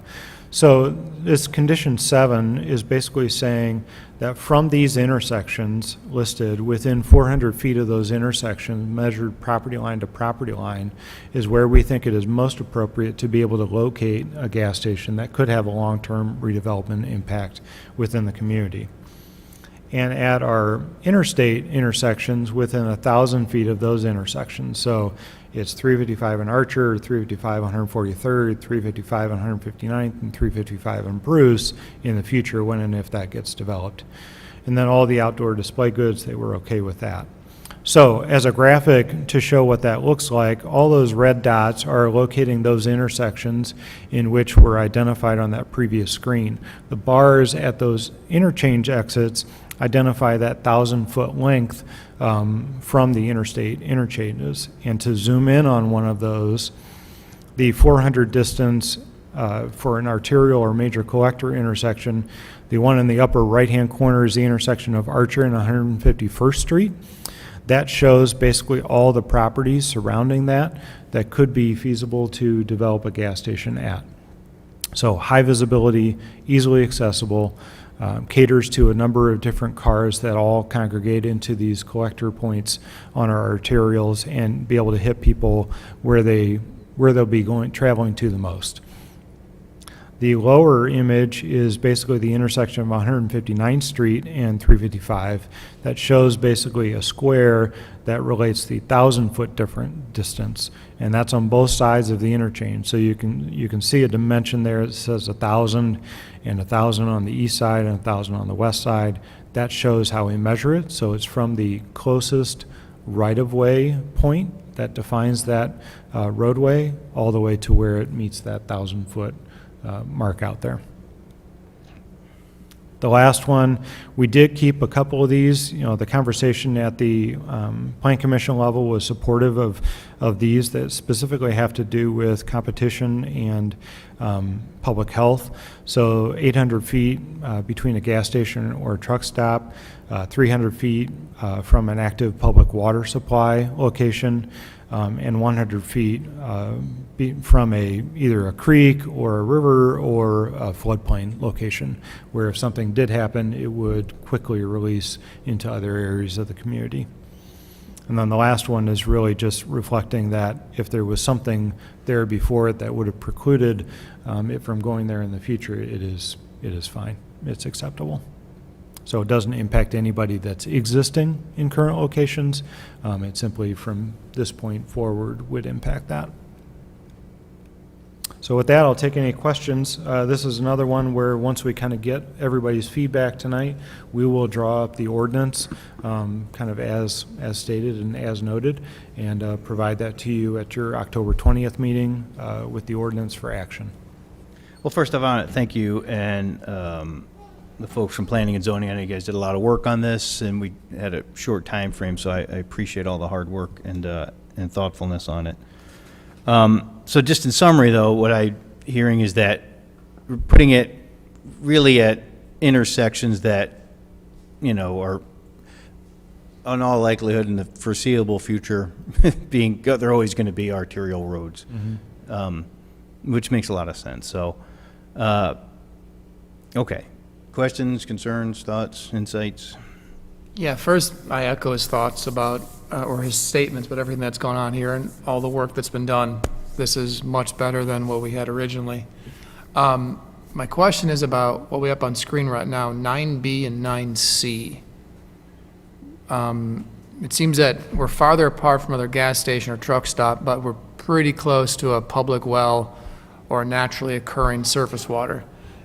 So this condition 7 is basically saying that from these intersections listed, within 400 feet of those intersections, measured property line to property line, is where we think it is most appropriate to be able to locate a gas station that could have a long-term redevelopment impact within the community. And at our interstate intersections, within 1,000 feet of those intersections. So it's 355 in Archer, 355 on 143rd, 355 on 159th, and 355 in Bruce in the future when and if that gets developed. And then all the outdoor display goods, they were okay with that. So as a graphic to show what that looks like, all those red dots are locating those intersections in which were identified on that previous screen. The bars at those interchange exits identify that 1,000-foot length from the interstate interchanges. And to zoom in on one of those, the 400 distance for an arterial or major collector intersection, the one in the upper right-hand corner is the intersection of Archer and 151st Street. That shows basically all the properties surrounding that could be feasible to develop a gas station at. So high visibility, easily accessible, caters to a number of different cars that all congregate into these collector points on our arterials and be able to hit people where they'll be traveling to the most. The lower image is basically the intersection of 159th Street and 355 that shows basically a square that relates the 1,000-foot different distance, and that's on both sides of the interchange. So you can see a dimension there that says 1,000 and 1,000 on the east side and 1,000 on the west side. That shows how we measure it. So it's from the closest right-of-way point that defines that roadway all the way to where it meets that 1,000-foot mark out there. The last one, we did keep a couple of these. You know, the conversation at the Plan Commission level was supportive of these that specifically have to do with competition and public health. So 800 feet between a gas station or a truck stop, 300 feet from an active public water supply location, and 100 feet from either a creek or a river or a floodplain location, where if something did happen, it would quickly release into other areas of the community. And then the last one is really just reflecting that if there was something there before it that would have precluded it from going there in the future, it is fine. It's acceptable. So it doesn't impact anybody that's existing in current locations. It simply, from this point forward, would impact that. So with that, I'll take any questions. This is another one where once we kind of get everybody's feedback tonight, we will draw up the ordinance kind of as stated and as noted, and provide that to you at your October 20th meeting with the ordinance for action. Well, first off, I want to thank you and the folks from Planning and Zoning. I know you guys did a lot of work on this, and we had a short time frame, so I appreciate all the hard work and thoughtfulness on it. So just in summary, though, what I'm hearing is that we're putting it really at intersections that, you know, are in all likelihood in the foreseeable future they're always going to be arterial roads, which makes a lot of sense. So, okay. Questions, concerns, thoughts, insights? Yeah, first, I echo his thoughts about, or his statements, but everything that's gone on here and all the work that's been done. This is much better than what we had originally. My question is about what we have on screen right now, 9B and 9C. It seems that we're farther apart from other gas station or truck stop, but we're pretty close to a public well or naturally occurring surface water.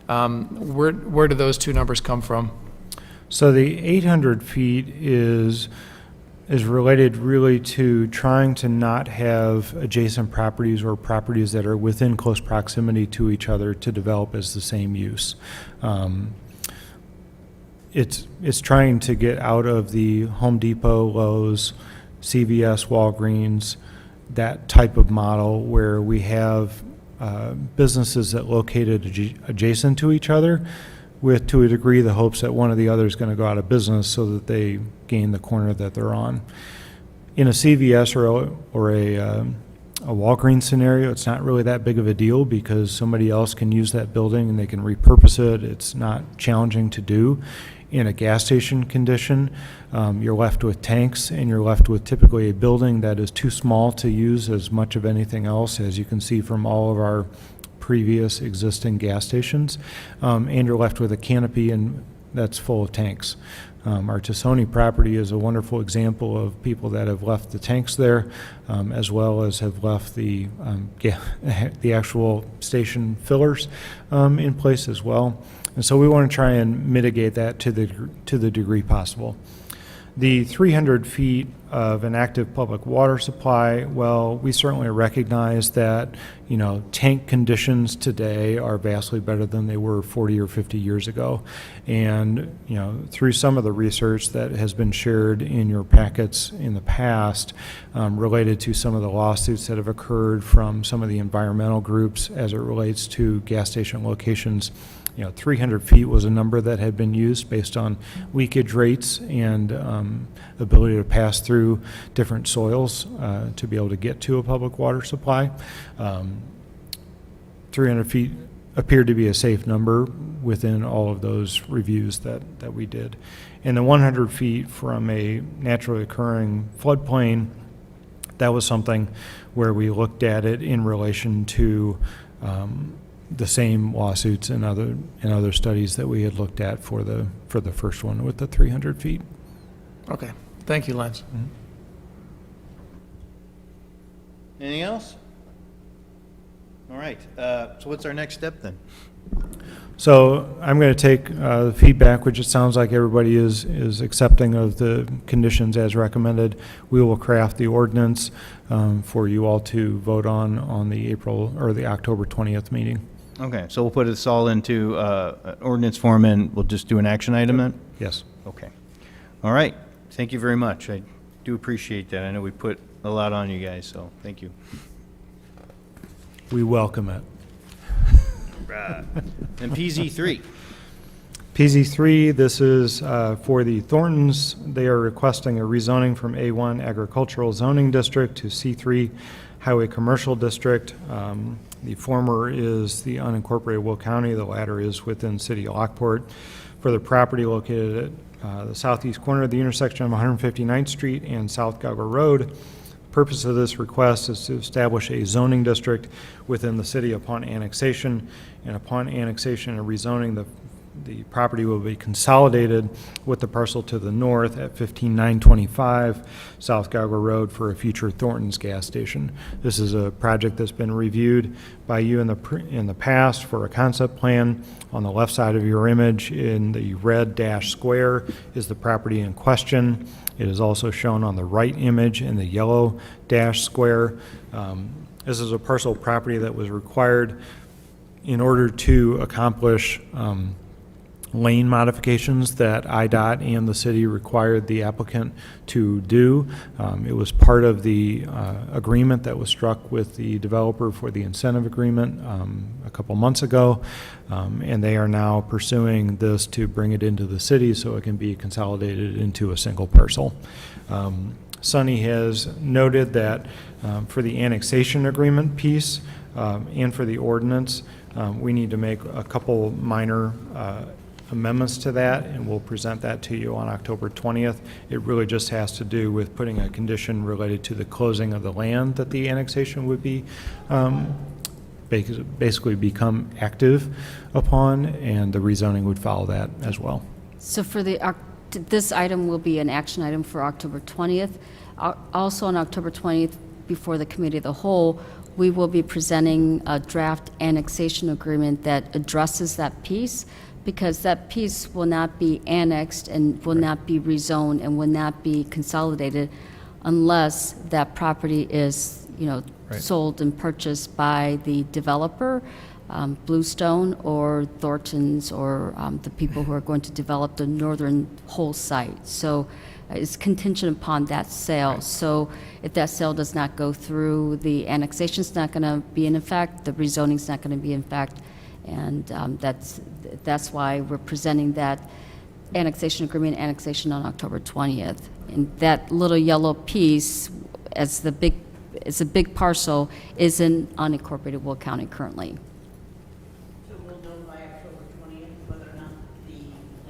Where do those two numbers come from? So the 800 feet is related really to trying to not have adjacent properties or properties that are within close proximity to each other to develop as the same use. It's trying to get out of the Home Depot, Lowe's, CVS, Walgreens, that type of model where we have businesses that located adjacent to each other, with, to a degree, the hopes that one or the other is going to go out of business so that they gain the corner that they're on. In a CVS or a Walgreens scenario, it's not really that big of a deal because somebody else can use that building and they can repurpose it. It's not challenging to do. In a gas station condition, you're left with tanks, and you're left with typically a building that is too small to use as much of anything else, as you can see from all of our previous existing gas stations, and you're left with a canopy and that's full of tanks. Our Tassoni property is a wonderful example of people that have left the tanks there, as well as have left the actual station fillers in place as well. And so we want to try and mitigate that to the degree possible. The 300 feet of an active public water supply, well, we certainly recognize that, you know, tank conditions today are vastly better than they were 40 or 50 years ago. And, you know, through some of the research that has been shared in your packets in the past, related to some of the lawsuits that have occurred from some of the environmental groups as it relates to gas station locations, you know, 300 feet was a number that had been used based on leakage rates and ability to pass through different soils to be able to get to a public water supply. 300 feet appeared to be a safe number within all of those reviews that we did. And the 100 feet from a naturally occurring floodplain, that was something where we looked at it in relation to the same lawsuits and other studies that we had looked at for the first one with the 300 feet. Okay, thank you, Lance. Mm-hmm. Anything else? All right. So what's our next step then? So I'm going to take the feedback, which it sounds like everybody is accepting of the conditions as recommended. We will craft the ordinance for you all to vote on the October 20th meeting. Okay, so we'll put this all into an ordinance form, and we'll just do an action item then? Yes. Okay. All right. Thank you very much. I do appreciate that. I know we put a lot on you guys, so thank you. We welcome it. And PZ3. PZ3, this is for the Thorntons. They are requesting a rezoning from A1 Agricultural Zoning District to C3 Highway Commercial District. The former is the unincorporated Will County. The latter is within City of Lockport. For the property located at the southeast corner of the intersection of 159th Street and South Gauger Road. The purpose of this request is to establish a zoning district within the city upon annexation, and upon annexation and rezoning, the property will be consolidated with the parcel to the north at 15925 South Gauger Road for a future Thornton's gas station. This is a project that's been reviewed by you in the past for a concept plan. On the left side of your image in the red dash square is the property in question. It is also shown on the right image in the yellow dash square. This is a parcel of property that was required in order to accomplish lane modifications that IDOT and the city required the applicant to do. It was part of the agreement that was struck with the developer for the incentive agreement a couple months ago, and they are now pursuing this to bring it into the city so it can be consolidated into a single parcel. Sonny has noted that for the annexation agreement piece and for the ordinance, we need to make a couple minor amendments to that, and we'll present that to you on October 20th. It really just has to do with putting a condition related to the closing of the land that the annexation would be basically become active upon, and the rezoning would follow that as well. So for this item will be an action item for October 20th. Also on October 20th, before the Committee of the Whole, we will be presenting a draft annexation agreement that addresses that piece, because that piece will not be annexed and will not be rezoned and will not be consolidated unless that property is, sold and purchased by the developer, Bluestone or Thornton's, or the people who are going to develop the northern whole site. So it's contingent upon that sale. Right. So if that sale does not go through, the annexation is not going to be in effect, the rezoning is not going to be in effect, and that's why we're presenting that annexation agreement, annexation on October 20th. And that little yellow piece, as a big parcel, is in unincorporated Will County currently. So we'll know by October 20th whether or not the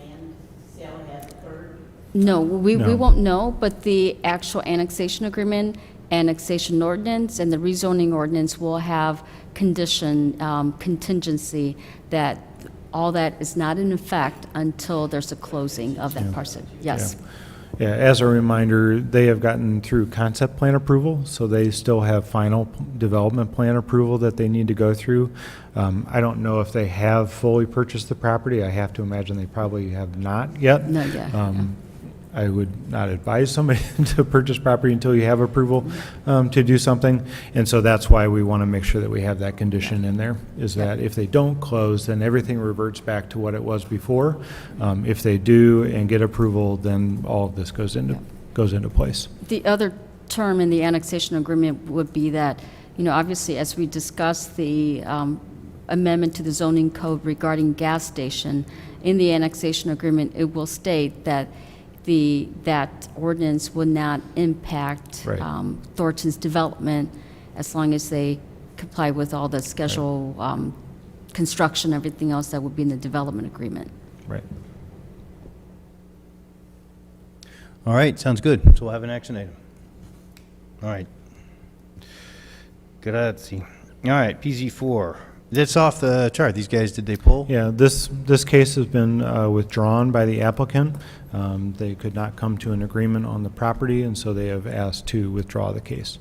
land sale has occurred? No, we No. won't know, but the actual annexation agreement, annexation ordinance, and the rezoning ordinance will have contingency that all that is not in effect until there's a closing of that parcel. Yes. Yeah, as a reminder, they have gotten through concept plan approval, so they still have final development plan approval that they need to go through. I don't know if they have fully purchased the property. I have to imagine they probably have not yet. Not yet, I would not advise somebody to purchase property until you have approval to do something. And so that's why we want to make sure that we have that condition in there, is that if they don't close, then everything reverts back to what it was before. If they do and get approval, then all of this goes into place. The other term in the annexation agreement would be that, obviously, as we discussed the amendment to the zoning code regarding gas station, in the annexation agreement, it will state that that ordinance would not impact Right. Thornton's development as long as they comply with all the schedule, construction, everything else that would be in the development agreement. Right. All right, sounds good. So we'll have an action item. All right. Grazie. All right, PZ4. That's off the chart. These guys, did they pull? Yeah, this case has been withdrawn by the applicant. They could not come to an agreement on the property, and so they have asked to withdraw the case.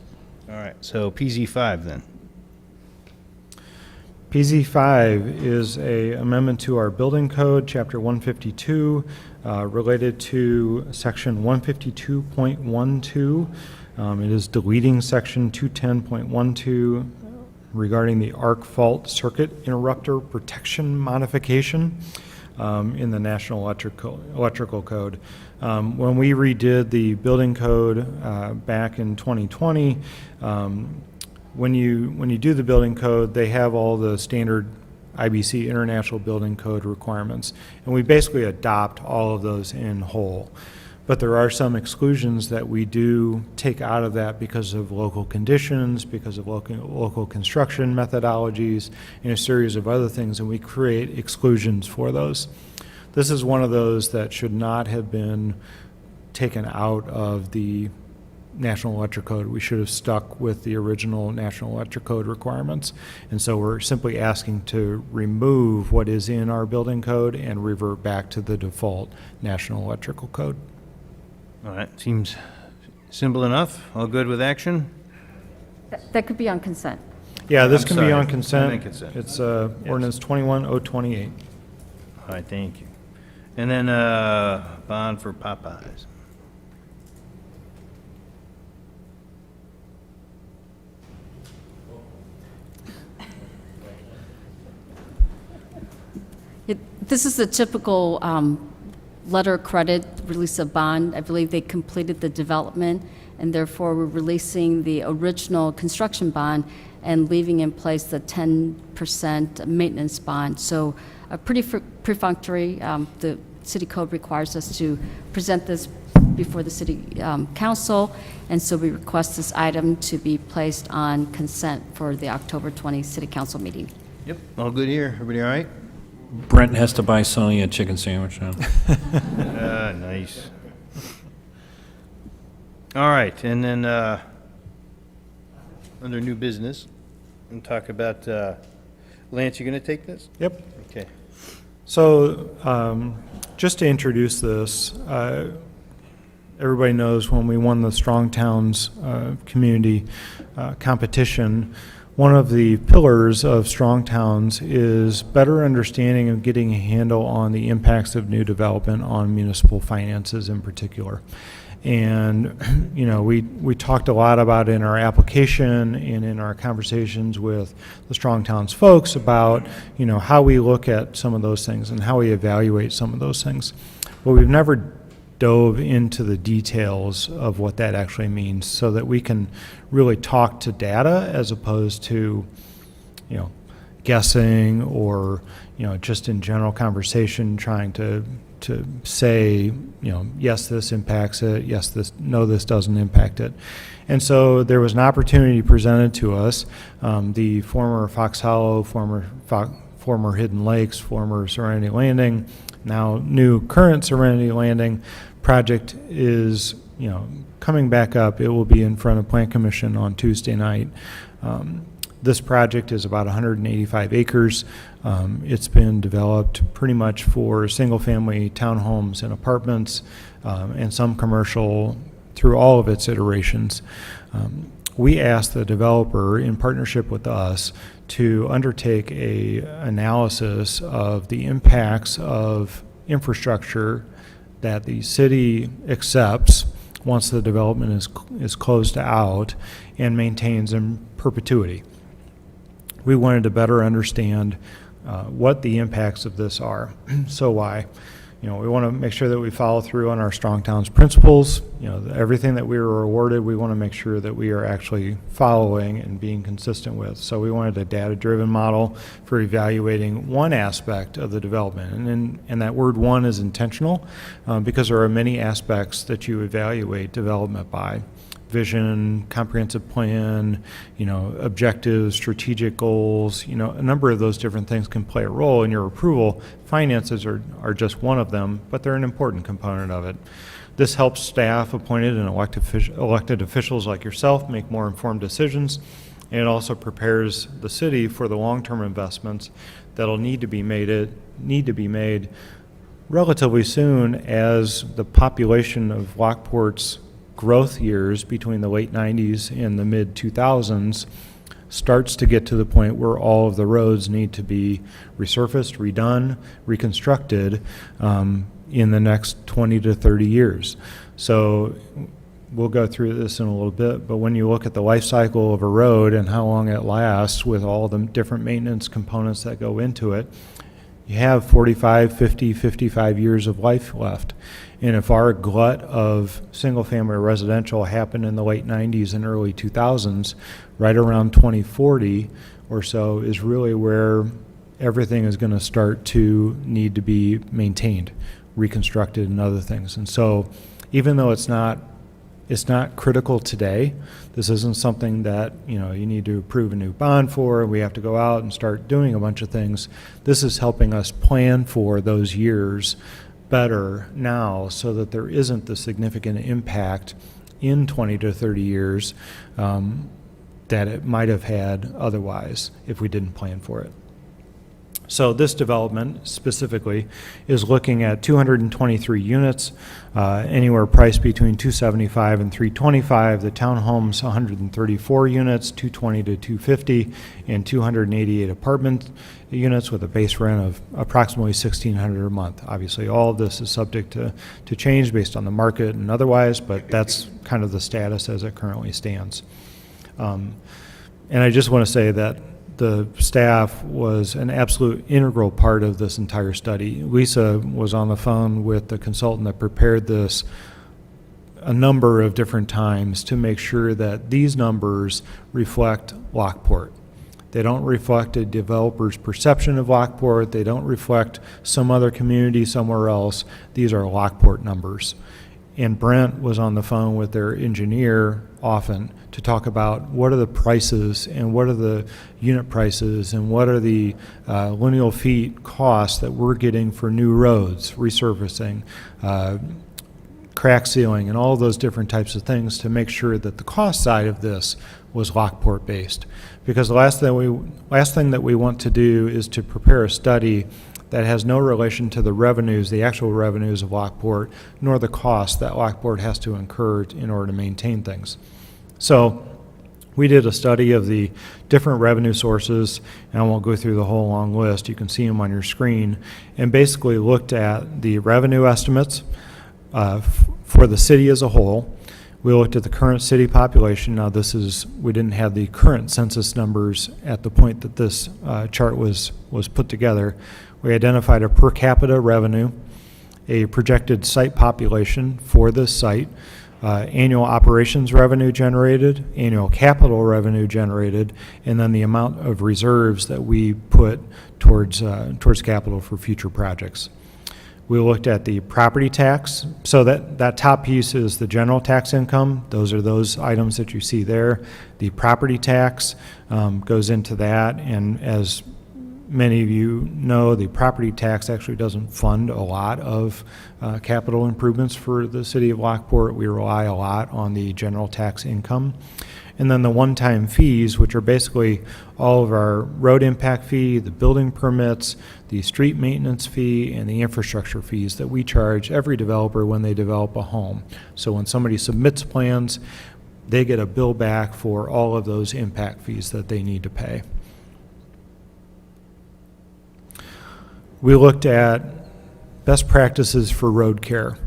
All right, so PZ5 then. PZ5 is a amendment to our building code, chapter 152, related to section 152.12. It is deleting section 210.12, regarding the arc fault circuit interrupter protection modification in the National Electrical Code. When we redid the building code back in 2020, when you do the building code, they have all the standard IBC International Building Code requirements, and we basically adopt all of those in whole. But there are some exclusions that we do take out of that because of local conditions, because of local construction methodologies, and a series of other things, and we create exclusions for those. This is one of those that should not have been taken out of the National Electric Code. We should have stuck with the original National Electric Code requirements. And so we're simply asking to remove what is in our building code and revert back to the default National Electrical Code. All right, seems simple enough. All good with action? That could be on consent. Yeah, this I'm can be sorry. on On consent. consent. It's ordinance 21028. All right, thank you. And then bond for Popeyes. This is the typical letter of credit, release of bond. I believe they completed the development, and therefore we're releasing the original construction bond and leaving in place the 10% maintenance bond. So pretty perfunctory. The city code requires us to present this before the city council, and so we request this item to be placed on consent for the October 20 city council meeting. Yep, all good here. Everybody all right? Brent has to buy Sonny a chicken sandwich now. Nice. All right, and then under new business, we'll talk about, Lance, you going to take this? Yep. Okay. So just to introduce this, everybody knows when we won the Strong Towns community competition, one of the pillars of Strong Towns is better understanding and getting a handle on the impacts of new development on municipal finances in particular. And, you know, we talked a lot about in our application and in our conversations with the Strong Towns folks about, you know, how we look at some of those things and how we evaluate some of those things. But we've never dove into the details of what that actually means so that we can really talk to data as opposed to, you know, guessing or, you know, just in general conversation trying to say, you know, yes, this impacts it, yes, this doesn't impact it. And so there was an opportunity presented to us. The former Fox Hollow, former Hidden Lakes, former Serenity Landing, now new current Serenity Landing project is, you know, coming back up. It will be in front of Plan Commission on Tuesday night. This project is about 185 acres. It's been developed pretty much for single-family townhomes and apartments and some commercial through all of its iterations. We asked the developer, in partnership with us, to undertake a analysis of the impacts of infrastructure that the city accepts once the development is closed out and maintains in perpetuity. We wanted to better understand what the impacts of this are. So why? You know, we want to make sure that we follow through on our Strong Towns principles. You know, everything that we were awarded, we want to make sure that we are actually following and being consistent with. So we wanted a data-driven model for evaluating one aspect of the development. And that word one is intentional because there are many aspects that you evaluate development by. Vision, comprehensive plan, you know, objectives, strategic goals, you know, a number of those different things can play a role in your approval. Finances are just one of them, but they're an important component of it. This helps staff appointed and elected officials like yourself make more informed decisions, and it also prepares the city for the long-term investments that'll need to be made relatively soon as the population of Lockport's growth years between the late 90s and the mid 2000s starts to get to the point where all of the roads need to be resurfaced, redone, reconstructed in the next 20 to 30 years. So we'll go through this in a little bit, but when you look at the life cycle of a road and how long it lasts with all the different maintenance components that go into it, you have 45, 50, 55 years of life left. And if our glut of single-family residential happened in the late 90s and early 2000s, right around 2040 or so is really where everything is going to start to need to be maintained, reconstructed, and other things. And so even though it's not critical today, this isn't something that you need to approve a new bond for, we have to go out and start doing a bunch of things. This is helping us plan for those years better now so that there isn't the significant impact in 20 to 30 years that it might have had otherwise if we didn't plan for it. So this development specifically is looking at 223 units, anywhere priced between $275 and $325. The townhomes, 134 units, $220 to $250, and 288 apartment units with a base rent of approximately $1,600 a month. Obviously, all of this is subject to change based on the market and otherwise, but that's kind of the status as it currently stands. And I just want to say that the staff was an absolute integral part of this entire study. Lisa was on the phone with the consultant that prepared this a number of different times to make sure that these numbers reflect Lockport. They don't reflect a developer's perception of Lockport. They don't reflect some other community somewhere else. These are Lockport numbers. And Brent was on the phone with their engineer often to talk about what are the prices and what are the unit prices and what are the lineal feet costs that we're getting for new roads, resurfacing, crack sealing, and all of those different types of things to make sure that the cost side of this was Lockport based. Because the last thing that we want to do is to prepare a study that has no relation to the revenues, the actual revenues of Lockport, nor the cost that Lockport has to incur in order to maintain things. So we did a study of the different revenue sources, and I won't go through the whole long list. You can see them on your screen, and basically looked at the revenue estimates for the city as a whole. We looked at the current city population. Now we didn't have the current census numbers at the point that this chart was put together. We identified a per capita revenue, a projected site population for this site, annual operations revenue generated, annual capital revenue generated, and then the amount of reserves that we put towards capital for future projects. We looked at the property tax. So that top piece is the general tax income. Those are those items that you see there. The property tax goes into that, and as many of you know, the property tax actually doesn't fund a lot of capital improvements for the city of Lockport. We rely a lot on the general tax income. And then the one-time fees, which are basically all of our road impact fee, the building permits, the street maintenance fee, and the infrastructure fees that we charge every developer when they develop a home. So when somebody submits plans, they get a bill back for all of those impact fees that they need to pay. We looked at best practices for road care,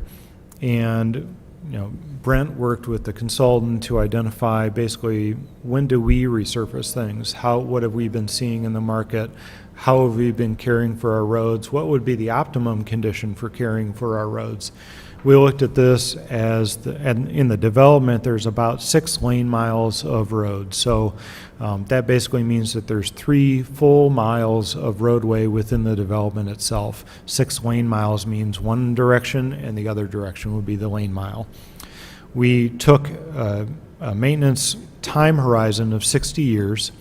and Brent worked with the consultant to identify basically when do we resurface things, what have we been seeing in the market, how have we been caring for our roads, what would be the optimum condition for caring for our roads. We looked at this and in the development there's about 6 lane miles of road. So that basically means that there's 3 full miles of roadway within the development itself. 6 lane miles means one direction and the other direction would be the lane mile. We took a maintenance time horizon of 60 years.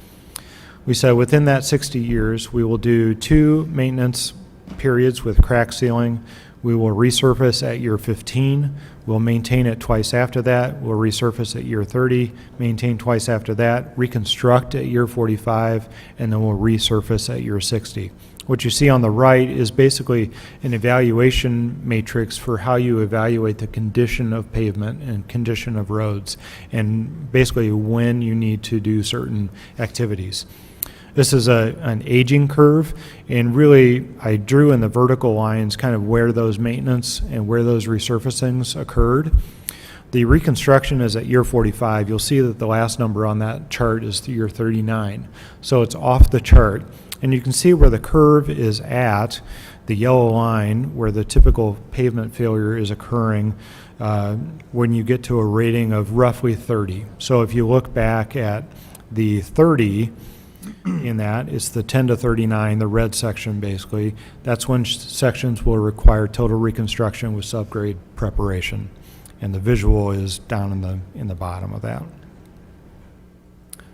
We said within that 60 years we will do 2 maintenance periods with crack sealing. We will resurface at year 15. We'll maintain it twice after that. We'll resurface at year 30, maintain twice after that, reconstruct at year 45, and then we'll resurface at year 60. What you see on the right is basically an evaluation matrix for how you evaluate the condition of pavement and condition of roads, and basically when you need to do certain activities. This is an aging curve, and really I drew in the vertical lines kind of where those maintenance and where those resurfacings occurred. The reconstruction is at year 45. You'll see that the last number on that chart is the year 39. So it's off the chart. And you can see where the curve is at, the yellow line, where the typical pavement failure is occurring when you get to a rating of roughly 30. So if you look back at the 30 in that, it's the 10 to 39, the red section basically. That's when sections will require total reconstruction with subgrade preparation. And the visual is down in the bottom of that.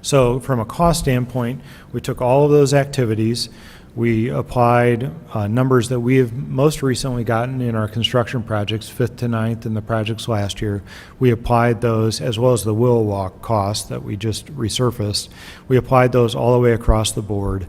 So from a cost standpoint, we took all of those activities. We applied numbers that we have most recently gotten in our construction projects, 5th to 9th in the projects last year. We applied those, as well as the Willow Walk cost that we just resurfaced. We applied those all the way across the board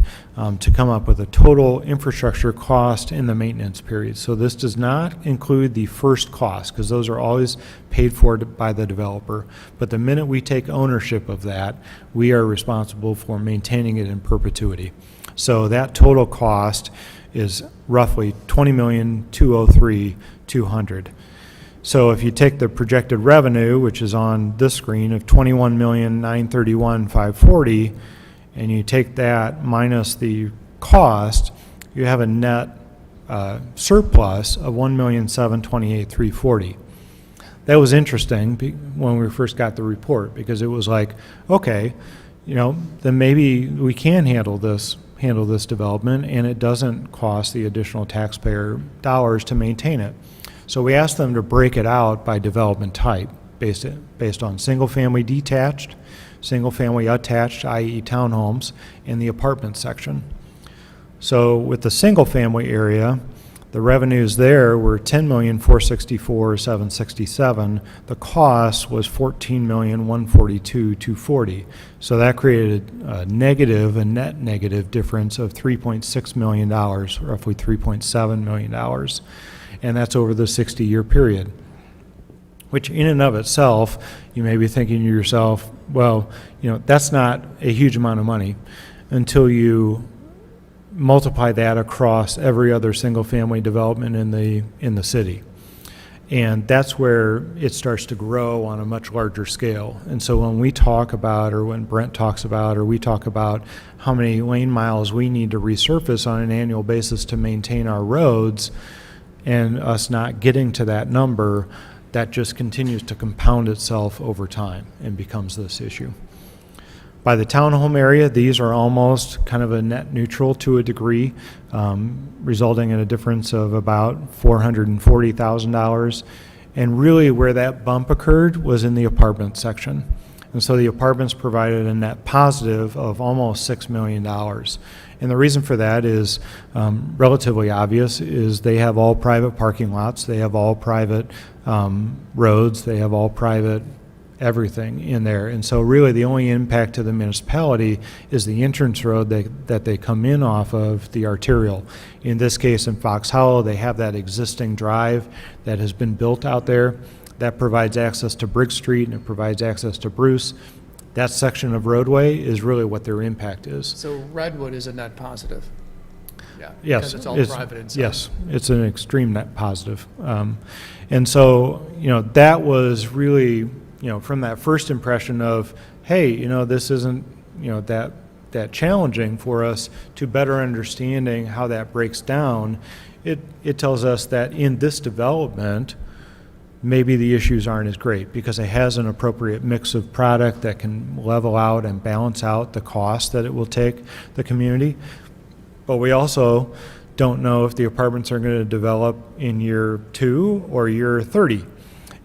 to come up with a total infrastructure cost in the maintenance period. So this does not include the first cost, because those are always paid for by the developer. But the minute we take ownership of that, we are responsible for maintaining it in perpetuity. So that total cost is roughly $20,203,200. So if you take the projected revenue, which is on this screen, of $21,931,540, and you take that minus the cost, you have a net surplus of $1,728,340. That was interesting when we first got the report, because it was like, okay, then maybe we can handle this development, and it doesn't cost the additional taxpayer dollars to maintain it. So we asked them to break it out by development type, based on single-family detached, single-family attached, i.e. townhomes, and the apartment section. So with the single-family area, the revenues there were $10,464,767. The cost was $14,142,240. So that created a net negative difference of $3.6 million, roughly $3.7 million. And that's over the 60-year period, which in and of itself, you may be thinking to yourself, well, that's not a huge amount of money until you multiply that across every other single-family development in the city. And that's where it starts to grow on a much larger scale. And so when we talk about, or when Brent talks about, or we talk about how many lane miles we need to resurface on an annual basis to maintain our roads, and us not getting to that number, that just continues to compound itself over time and becomes this issue. By the townhome area, these are almost kind of a net neutral to a degree, resulting in a difference of about $440,000. And really where that bump occurred was in the apartment section. And so the apartments provided a net positive of almost $6 million. And the reason for that is relatively obvious, is they have all private parking lots, they have all private roads, they have all private everything in there. And so really the only impact to the municipality is the entrance road that they come in off of, the arterial. In this case, in Fox Hollow, they have that existing drive that has been built out there that provides access to Briggs Street and it provides access to Bruce. That section of roadway is really what their impact is. So Redwood is a net positive? Yeah. Yes. Because it's all private inside. Yes, it's an extreme net positive. And so, that was really, from that first impression of, hey, this isn't, that challenging for us, to better understanding how that breaks down, it tells us that in this development, maybe the issues aren't as great because it has an appropriate mix of product that can level out and balance out the cost that it will take the community. But we also don't know if the apartments are going to develop in year 2 or year 30.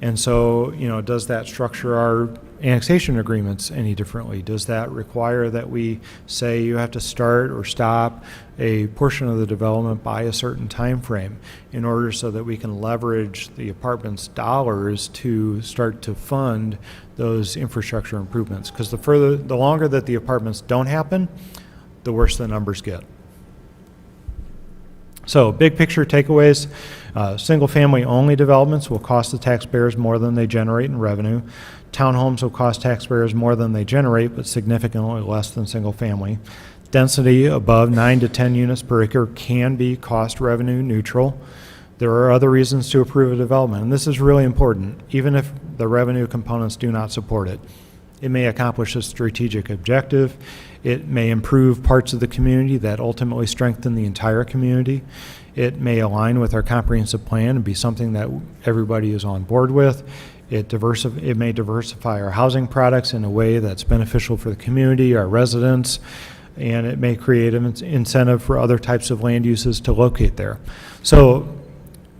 And so, does that structure our annexation agreements any differently? Does that require that we say you have to start or stop a portion of the development by a certain time frame in order so that we can leverage the apartment's dollars to start to fund those infrastructure improvements? Because the longer that the apartments don't happen, the worse the numbers get. So big picture takeaways, single-family only developments will cost the taxpayers more than they generate in revenue. Townhomes will cost taxpayers more than they generate, but significantly less than single-family. Density above 9 to 10 units per acre can be cost revenue neutral. There are other reasons to approve a development, and this is really important, even if the revenue components do not support it. It may accomplish a strategic objective. It may improve parts of the community that ultimately strengthen the entire community. It may align with our comprehensive plan and be something that everybody is on board with. It may diversify our housing products in a way that's beneficial for the community, our residents, and it may create an incentive for other types of land uses to locate there. So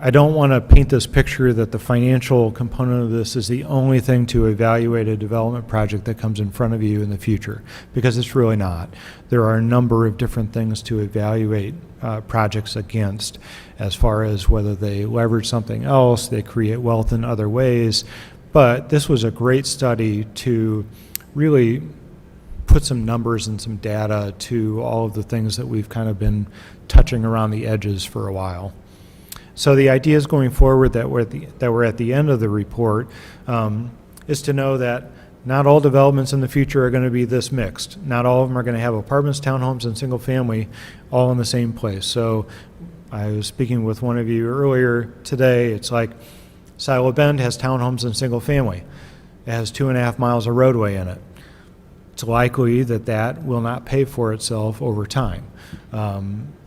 I don't want to paint this picture that the financial component of this is the only thing to evaluate a development project that comes in front of you in the future, because it's really not. There are a number of different things to evaluate projects against, as far as whether they leverage something else, they create wealth in other ways. But this was a great study to really put some numbers and some data to all of the things that we've kind of been touching around the edges for a while. So the ideas going forward that we're at the end of the report is to know that not all developments in the future are going to be this mixed. Not all of them are going to have apartments, townhomes, and single family all in the same place. So I was speaking with one of you earlier today. It's like Silo Bend has townhomes and single family. It has 2.5 miles of roadway in it. It's likely that that will not pay for itself over time.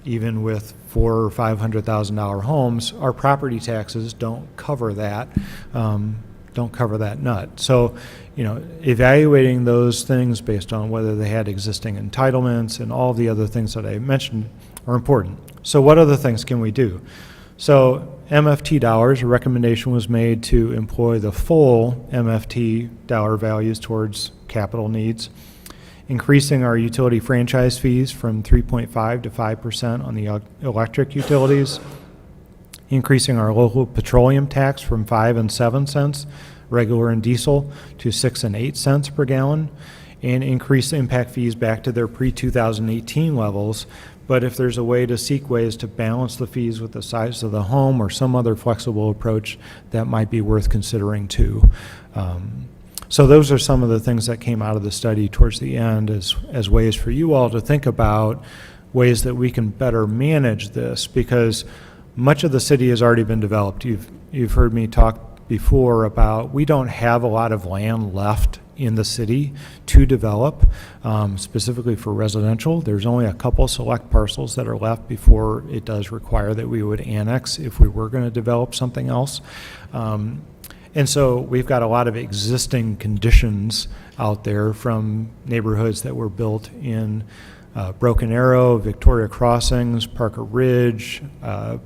Even with $400,000 or $500,000 homes, our property taxes don't cover that. Don't cover that nut. So, evaluating those things based on whether they had existing entitlements and all the other things that I mentioned are important. So, what other things can we do? So, MFT dollars, a recommendation was made to employ the full MFT dollar values towards capital needs. Increasing our utility franchise fees from 3.5 to 5% on the electric utilities, increasing our local petroleum tax from 5 and 7 cents, regular and diesel, to 6 and 8 cents per gallon, and increase impact fees back to their pre-2018 levels. But if there's a way to seek ways to balance the fees with the size of the home or some other flexible approach, that might be worth considering too. So those are some of the things that came out of the study towards the end as ways for you all to think about ways that we can better manage this, because much of the city has already been developed. You've heard me talk before about we don't have a lot of land left in the city to develop, specifically for residential. There's only a couple select parcels that are left before it does require that we would annex if we were going to develop something else. And so we've got a lot of existing conditions out there from neighborhoods that were built in Broken Arrow, Victoria Crossings, Parker Ridge,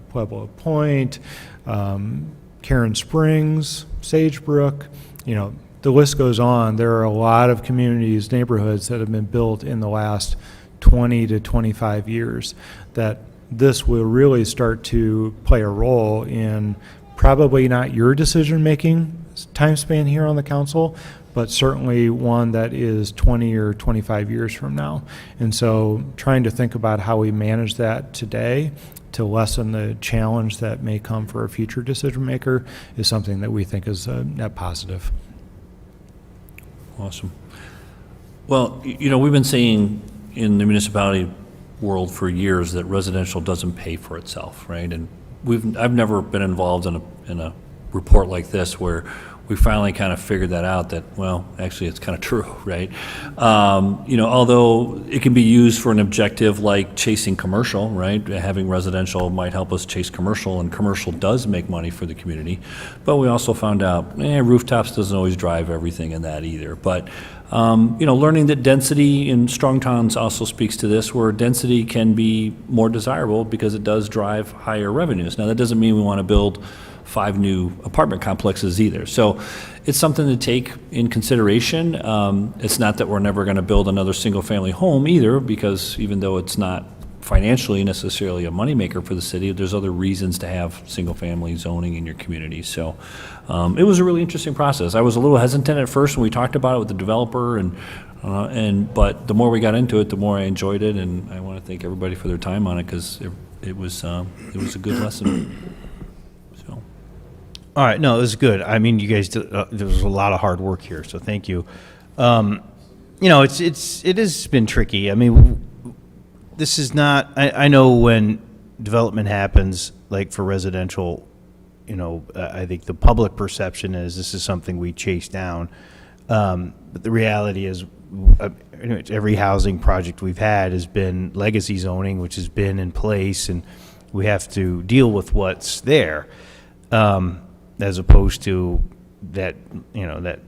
Pueblo Point, Karen Springs, Sagebrook. The list goes on. There are a lot of communities, neighborhoods that have been built in the last 20 to 25 years that this will really start to play a role in. Probably not your decision-making time span here on the council, but certainly one that is 20 or 25 years from now. And so trying to think about how we manage that today to lessen the challenge that may come for a future decision maker is something that we think is a net positive. Awesome. Well, we've been saying in the municipality world for years that residential doesn't pay for itself, right? And I've never been involved in a report like this where we finally kind of figured that out, that, well, actually it's kind of true, right? Although it can be used for an objective like chasing commercial, right? Having residential might help us chase commercial, and commercial does make money for the community. But we also found out, rooftops doesn't always drive everything in that either. But learning that density in strong towns also speaks to this, where density can be more desirable because it does drive higher revenues. Now, that doesn't mean we want to build 5 new apartment complexes either. So it's something to take in consideration. It's not that we're never going to build another single-family home either, because even though it's not financially necessarily a moneymaker for the city, there's other reasons to have single-family zoning in your community. So it was a really interesting process. I was a little hesitant at first when we talked about it with the developer, but the more we got into it, the more I enjoyed it, and I want to thank everybody for their time on it, because it was a good lesson. So. All right, no, it was good. I mean, you guys did, there was a lot of hard work here, so thank you. It has been tricky. I mean, this is not. I know when development happens, like for residential, I think the public perception is this is something we chase down. But the reality is, every housing project we've had has been legacy zoning, which has been in place, and we have to deal with what's there, as opposed to that, that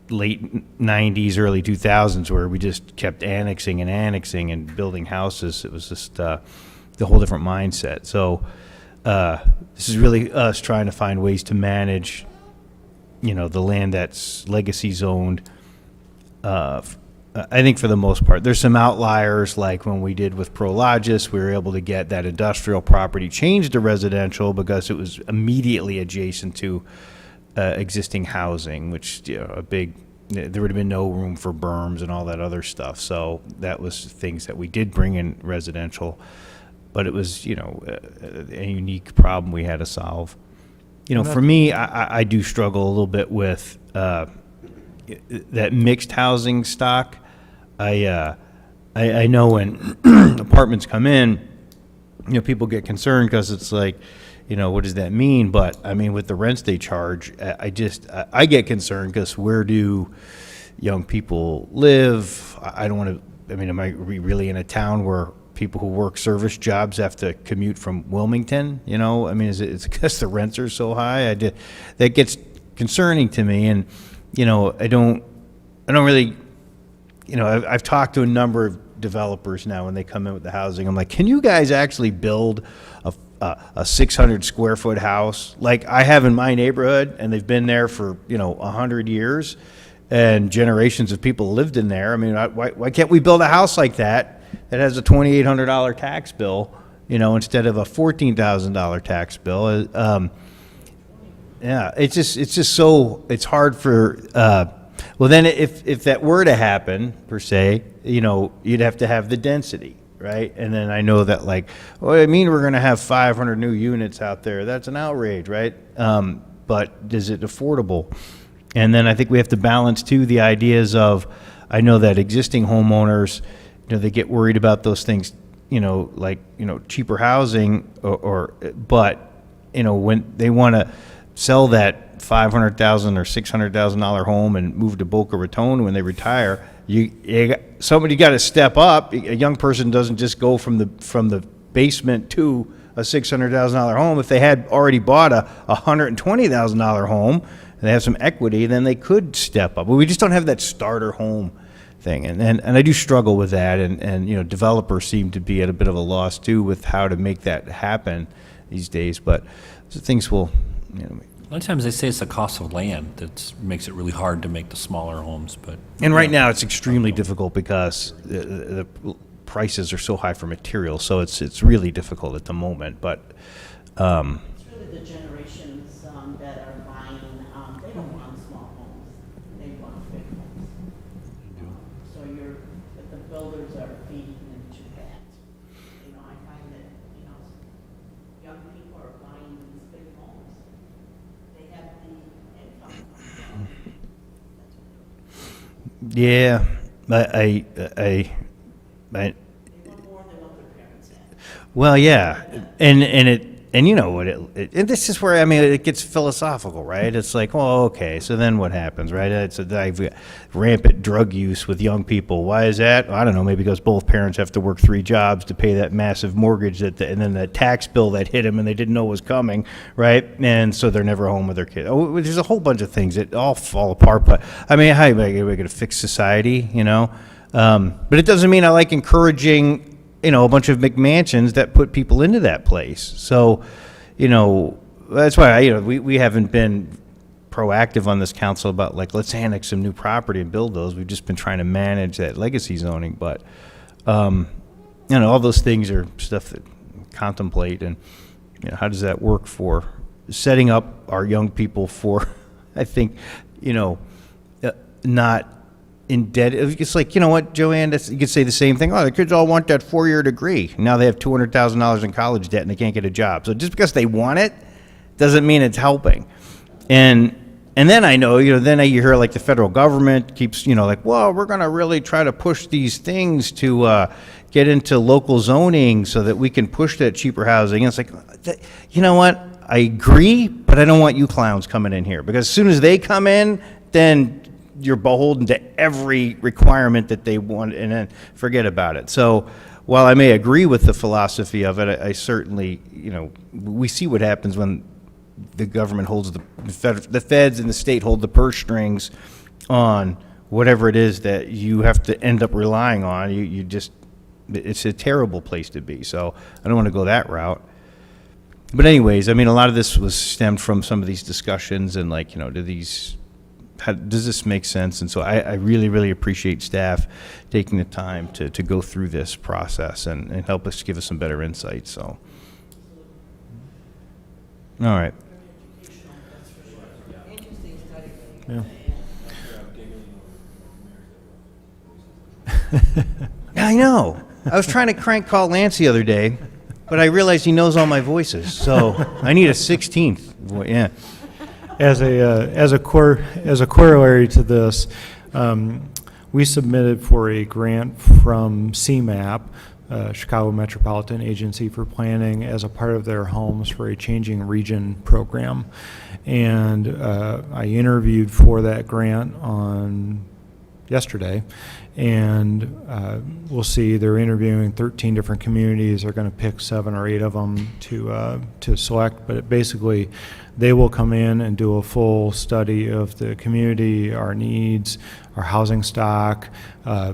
late 90s, early 2000s, where we just kept annexing and building houses. It was just the whole different mindset. So this is really us trying to find ways to manage, the land that's legacy zoned. I think for the most part, there's some outliers, like when we did with Prologis, we were able to get that industrial property changed to residential because it was immediately adjacent to existing housing, which, there would have been no room for berms and all that other stuff. So that was things that we did bring in residential, but it was, a unique problem we had to solve. For me, I do struggle a little bit with that mixed housing stock. I know when apartments come in, people get concerned because it's like, what does that mean? But I mean, with the rents they charge, I get concerned because where do young people live? I don't want to, am I really in a town where people who work service jobs have to commute from Wilmington? Is it because the rents are so high? That gets concerning to me. And, I don't really, I've talked to a number of developers now when they come in with the housing. I'm like, can you guys actually build a 600 square foot house like I have in my neighborhood, and they've been there for 100 years, and generations of people lived in there? Why can't we build a house like that has a $2,800 tax bill, instead of a $14,000 tax bill? Yeah, it's just so, it's hard for. Well, then if that were to happen per se, you'd have to have the density, right? And then I know that, like, we're going to have 500 new units out there. That's an outrage, right? But is it affordable? And then I think we have to balance too the ideas of, I know that existing homeowners, they get worried about those things, cheaper housing, but when they want to sell that $500,000 or $600,000 home and move to Boca Raton when they retire, somebody got to step up. A young person doesn't just go from the basement to a $600,000 home. If they had already bought a $120,000 home and they have some equity, then they could step up. But we just don't have that starter home thing, and I do struggle with that. And developers seem to be at a bit of a loss too with how to make that happen these days. But things will. A lot of times they say it's the cost of land that makes it really hard to make the smaller homes, but. And right now, it's extremely difficult because the prices are so high for materials, so it's really difficult at the moment, but. It's really the generations that are buying, they don't want small homes, they want big homes. So the builders are feeding into that. I find that, young people are buying these big homes. They have the income. Yeah, I They want more than what their parents had. well, yeah, and you know what and this is where it gets philosophical, right? It's like, well, okay, so then what happens, right? It's rampant drug use with young people. Why is that? I don't know, maybe because both parents have to work 3 jobs to pay that massive mortgage and then the tax bill that hit them and they didn't know was coming, right? And so they're never home with their kids. Oh, there's a whole bunch of things that all fall apart. But how are we going to fix society? But it doesn't mean I like encouraging a bunch of McMansions that put people into that place. So, that's why we haven't been proactive on this council about, like, let's annex some new property and build those. We've just been trying to manage that legacy zoning. But, all those things are stuff that contemplate, and how does that work for setting up our young people for, I think, not indebted. It's like, what, Joanne, you could say the same thing. Oh, the kids all want that 4-year degree. Now they have $200,000 in college debt and they can't get a job. So just because they want it doesn't mean it's helping. And And then I know, then you hear like the federal government keeps, like, well, we're going to really try to push these things to get into local zoning so that we can push that cheaper housing. And it's like, you know what? I agree, but I don't want you clowns coming in here, because as soon as they come in, then you're beholden to every requirement that they want, and then forget about it. So while I may agree with the philosophy of it, I certainly, we see what happens when the government holds the feds and the state hold the purse strings on whatever it is that you have to end up relying on. You just, it's a terrible place to be. So I don't want to go that route. But anyways, I mean, a lot of this was stemmed from some of these discussions and like, does this make sense? And so I really, really appreciate staff taking the time to go through this process and help us, give us some better insight. So, all right. Yeah. I know. I was trying to call Lance the other day, but I realized he knows all my voices, so I need a 16th voice. Yeah. As a corollary to this, we submitted for a grant from CMAP, Chicago Metropolitan Agency for Planning, as a part of their Homes for a Changing Region program. And I interviewed for that grant on yesterday, and we'll see. They're interviewing 13 different communities. They're going to pick 7 or 8 of them to select, but basically they will come in and do a full study of the community, our needs, our housing stock,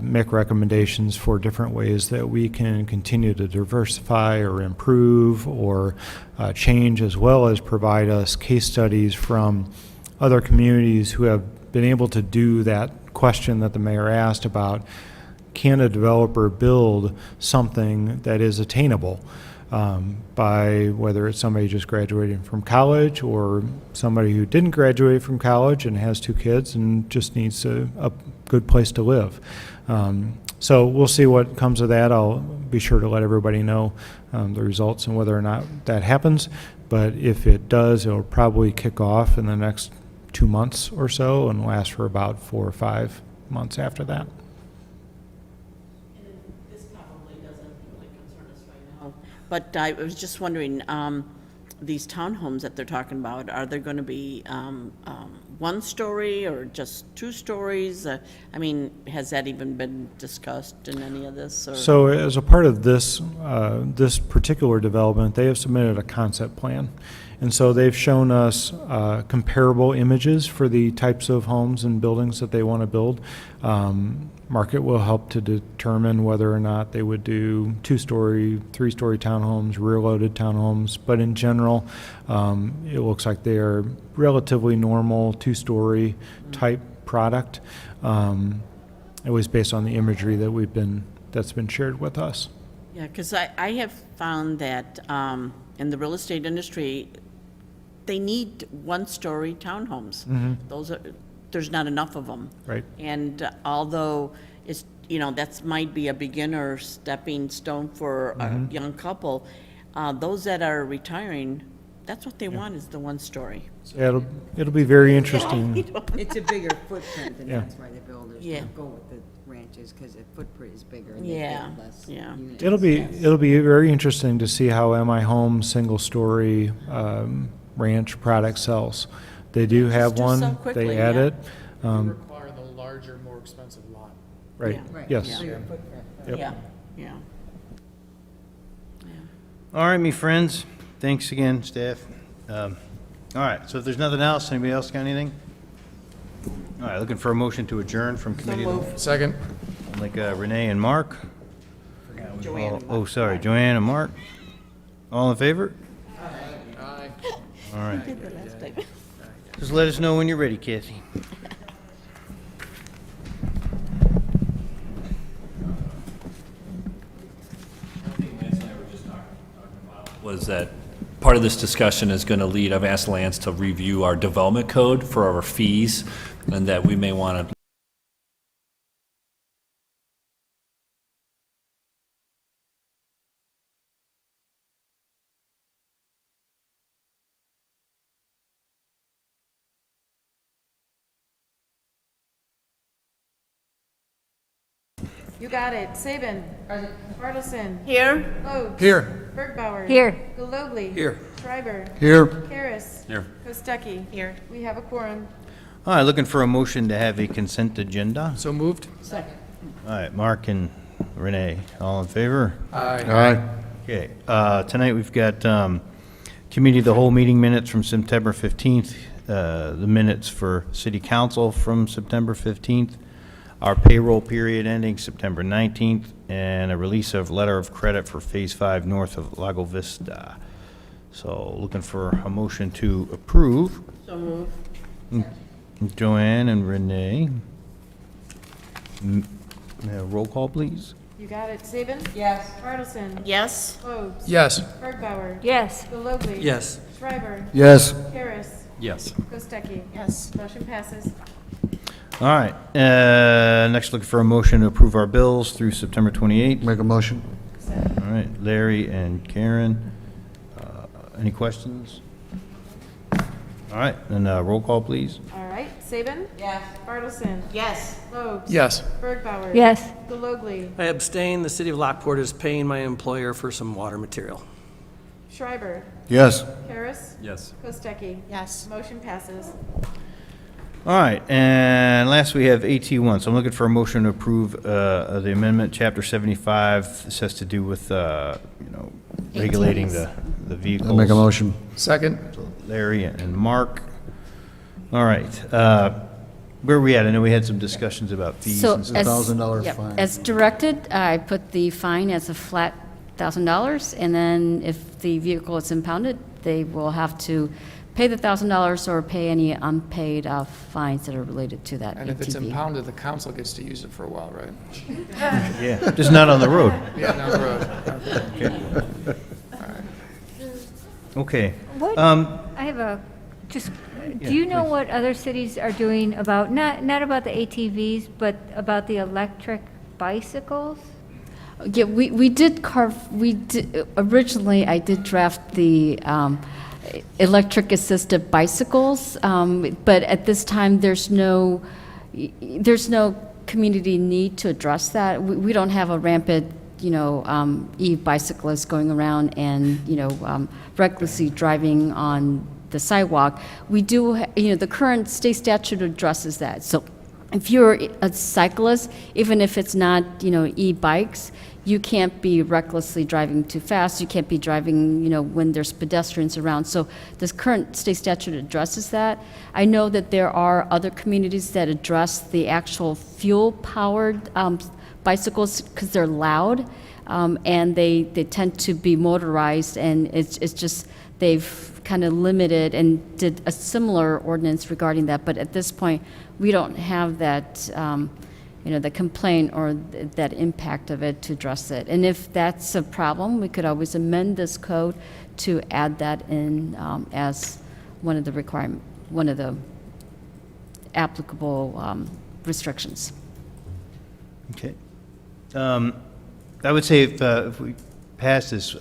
make recommendations for different ways that we can continue to diversify or improve or change, as well as provide us case studies from other communities who have been able to do that question that the mayor asked about, can a developer build something that is attainable by whether it's somebody just graduating from college or somebody who didn't graduate from college and has 2 kids and just needs a good place to live. So we'll see what comes of that. I'll be sure to let everybody know the results and whether or not that happens. But if it does, it'll probably kick off in the next 2 months or so and last for about 4 or 5 months after that. This probably doesn't really concern us right now. But I was just wondering, these townhomes that they're talking about, are they going to be 1 story or just 2 stories? I mean, has that even been discussed in any of this? Or? So as a part of this, this particular development, they have submitted a concept plan. And so they've shown us comparable images for the types of homes and buildings that they want to build. Market will help to determine whether or not they would do 2-story, 3-story townhomes, rear-loaded townhomes. But in general, it looks like they are relatively normal 2-story type product. It was based on the imagery that that's been shared with us. Yeah, because I have found that in the real estate industry, they need 1-story townhomes. There's not enough of them. Right. And although it's, that might be a beginner stepping stone for a young couple, those that are retiring, that's what they want, is the 1-story. Yeah, it'll be very interesting. It's a bigger footprint, and Yeah. that's why the builders Yeah. don't go with the ranches, because the footprint is bigger and Yeah, they get less yeah. units. It'll be very interesting to see how MI Home single-story ranch product sells. They do have do one. so quickly, They add yeah. it. Require the larger, more expensive lot. Right. Yeah. Right, Yes. bigger footprint. Yep. Yeah. All right, me friends. Thanks again, staff. All right, so if there's nothing else, anybody else got anything? All right, looking for a motion to adjourn from committee. Second. Like Renee and Mark. Oh, sorry, Joanne and Mark. All in favor? Aye. All right. Just let us know when you're ready, Kathy. Was that part of this discussion is going to lead, I've asked Lance to review our development code for our fees, and that we may want to You got it. Saban. Bartleson. Here? Lobes. Here. Bergbauer. Here. Gallogley. Here. Schreiber. Here. Karis. Here. Kostecki. Here. We have a quorum. All right, looking for a motion to have a consent agenda. So moved? All right, Mark and Renee, all in favor? Aye. Aye. Okay, tonight we've got committee of the whole meeting minutes from September 15th, the minutes for city council from September 15th, our payroll period ending September 19th, and a release of letter of credit for Phase 5 north of Lago Vista. So looking for a motion to approve. So move. Joanne and Renee. Roll call, please. You got it. Saban. Yes. Bartleson. Yes? Lobes. Yes. Bergbauer. Yes. Gallogley. Yes. Schreiber. Yes. Karis. Yes. Kostecki. Yes. Motion passes. All right, next looking for a motion to approve our bills through September 28th. Make a motion. All right, Larry and Karen, any questions? All right, then roll call, please. All right. Saban. Yes. Bartleson. Yes. Lobes. Yes. Bergbauer. Yes. Gallogley. I abstain. The city of Lockport is paying my employer for some water material. Schreiber. Yes. Karis. Yes. Kostecki. Yes. Motion passes. All right, and last we have AT1, so I'm looking for a motion to approve the amendment, Chapter 75. This has to do with, regulating the vehicles. I'll make a motion. Second? Larry and Mark. All right, where are we at? I know we had some discussions about fees So and as, stuff. $1,000 yep, fine. as directed, I put the fine as a flat $1,000, and then if the vehicle is impounded, they will have to pay the $1,000 or pay any unpaid fines that are related to that And if it's ATV. impounded, the council gets to use it for a while, right? Yeah, just not on the road. Yeah, down the road. Okay. What, Um, I have a, just, Yeah, do you know please. what other cities are doing about, not about the ATVs, but about the electric bicycles? Yeah, we did originally I did draft the electric assisted bicycles, but at this time, there's no community need to address that. We don't have a rampant, e-bicyclists going around and, recklessly driving on the sidewalk. We do, the current state statute addresses that. So if you're a cyclist, even if it's not, e-bikes, you can't be recklessly driving too fast. You can't be driving, when there's pedestrians around. So this current state statute addresses that. I know that there are other communities that address the actual fuel-powered bicycles because they're loud, and they tend to be motorized, and it's just they've kind of limited and did a similar ordinance regarding that. But at this point, we don't have that. The complaint or that impact of it to address it. And if that's a problem, we could always amend this code to add that in as one of the applicable restrictions. Okay. I would say if we pass this,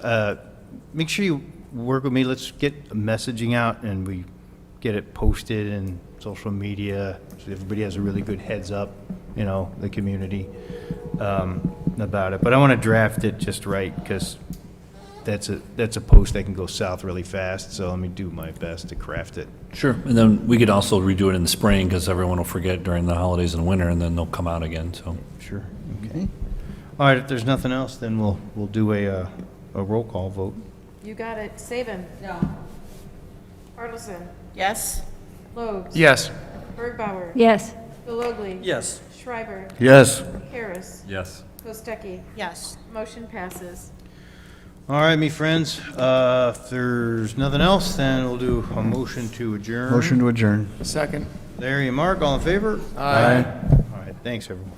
make sure you work with me. Let's get messaging out and we get it posted in social media so everybody has a really good heads up, the community about it. But I want to draft it just right because that's a post that can go south really fast. So let me do my best to craft it. Sure, and then we could also redo it in the spring, because everyone will forget during the holidays and winter, and then they'll come out again, so. Sure. Okay. All right. If there's nothing else, then we'll do a roll call vote. You got it. Saban. No. Bartleson. Yes? Lobes. Yes. Bergbauer. Yes. Gallogley. Yes. Schreiber. Yes. Karis. Yes. Kostecki. Yes. Motion passes. All right, me friends. If there's nothing else, then we'll do a motion to adjourn. Motion to adjourn. Second? Larry and Mark, all in favor? Aye. All right. Thanks, everyone.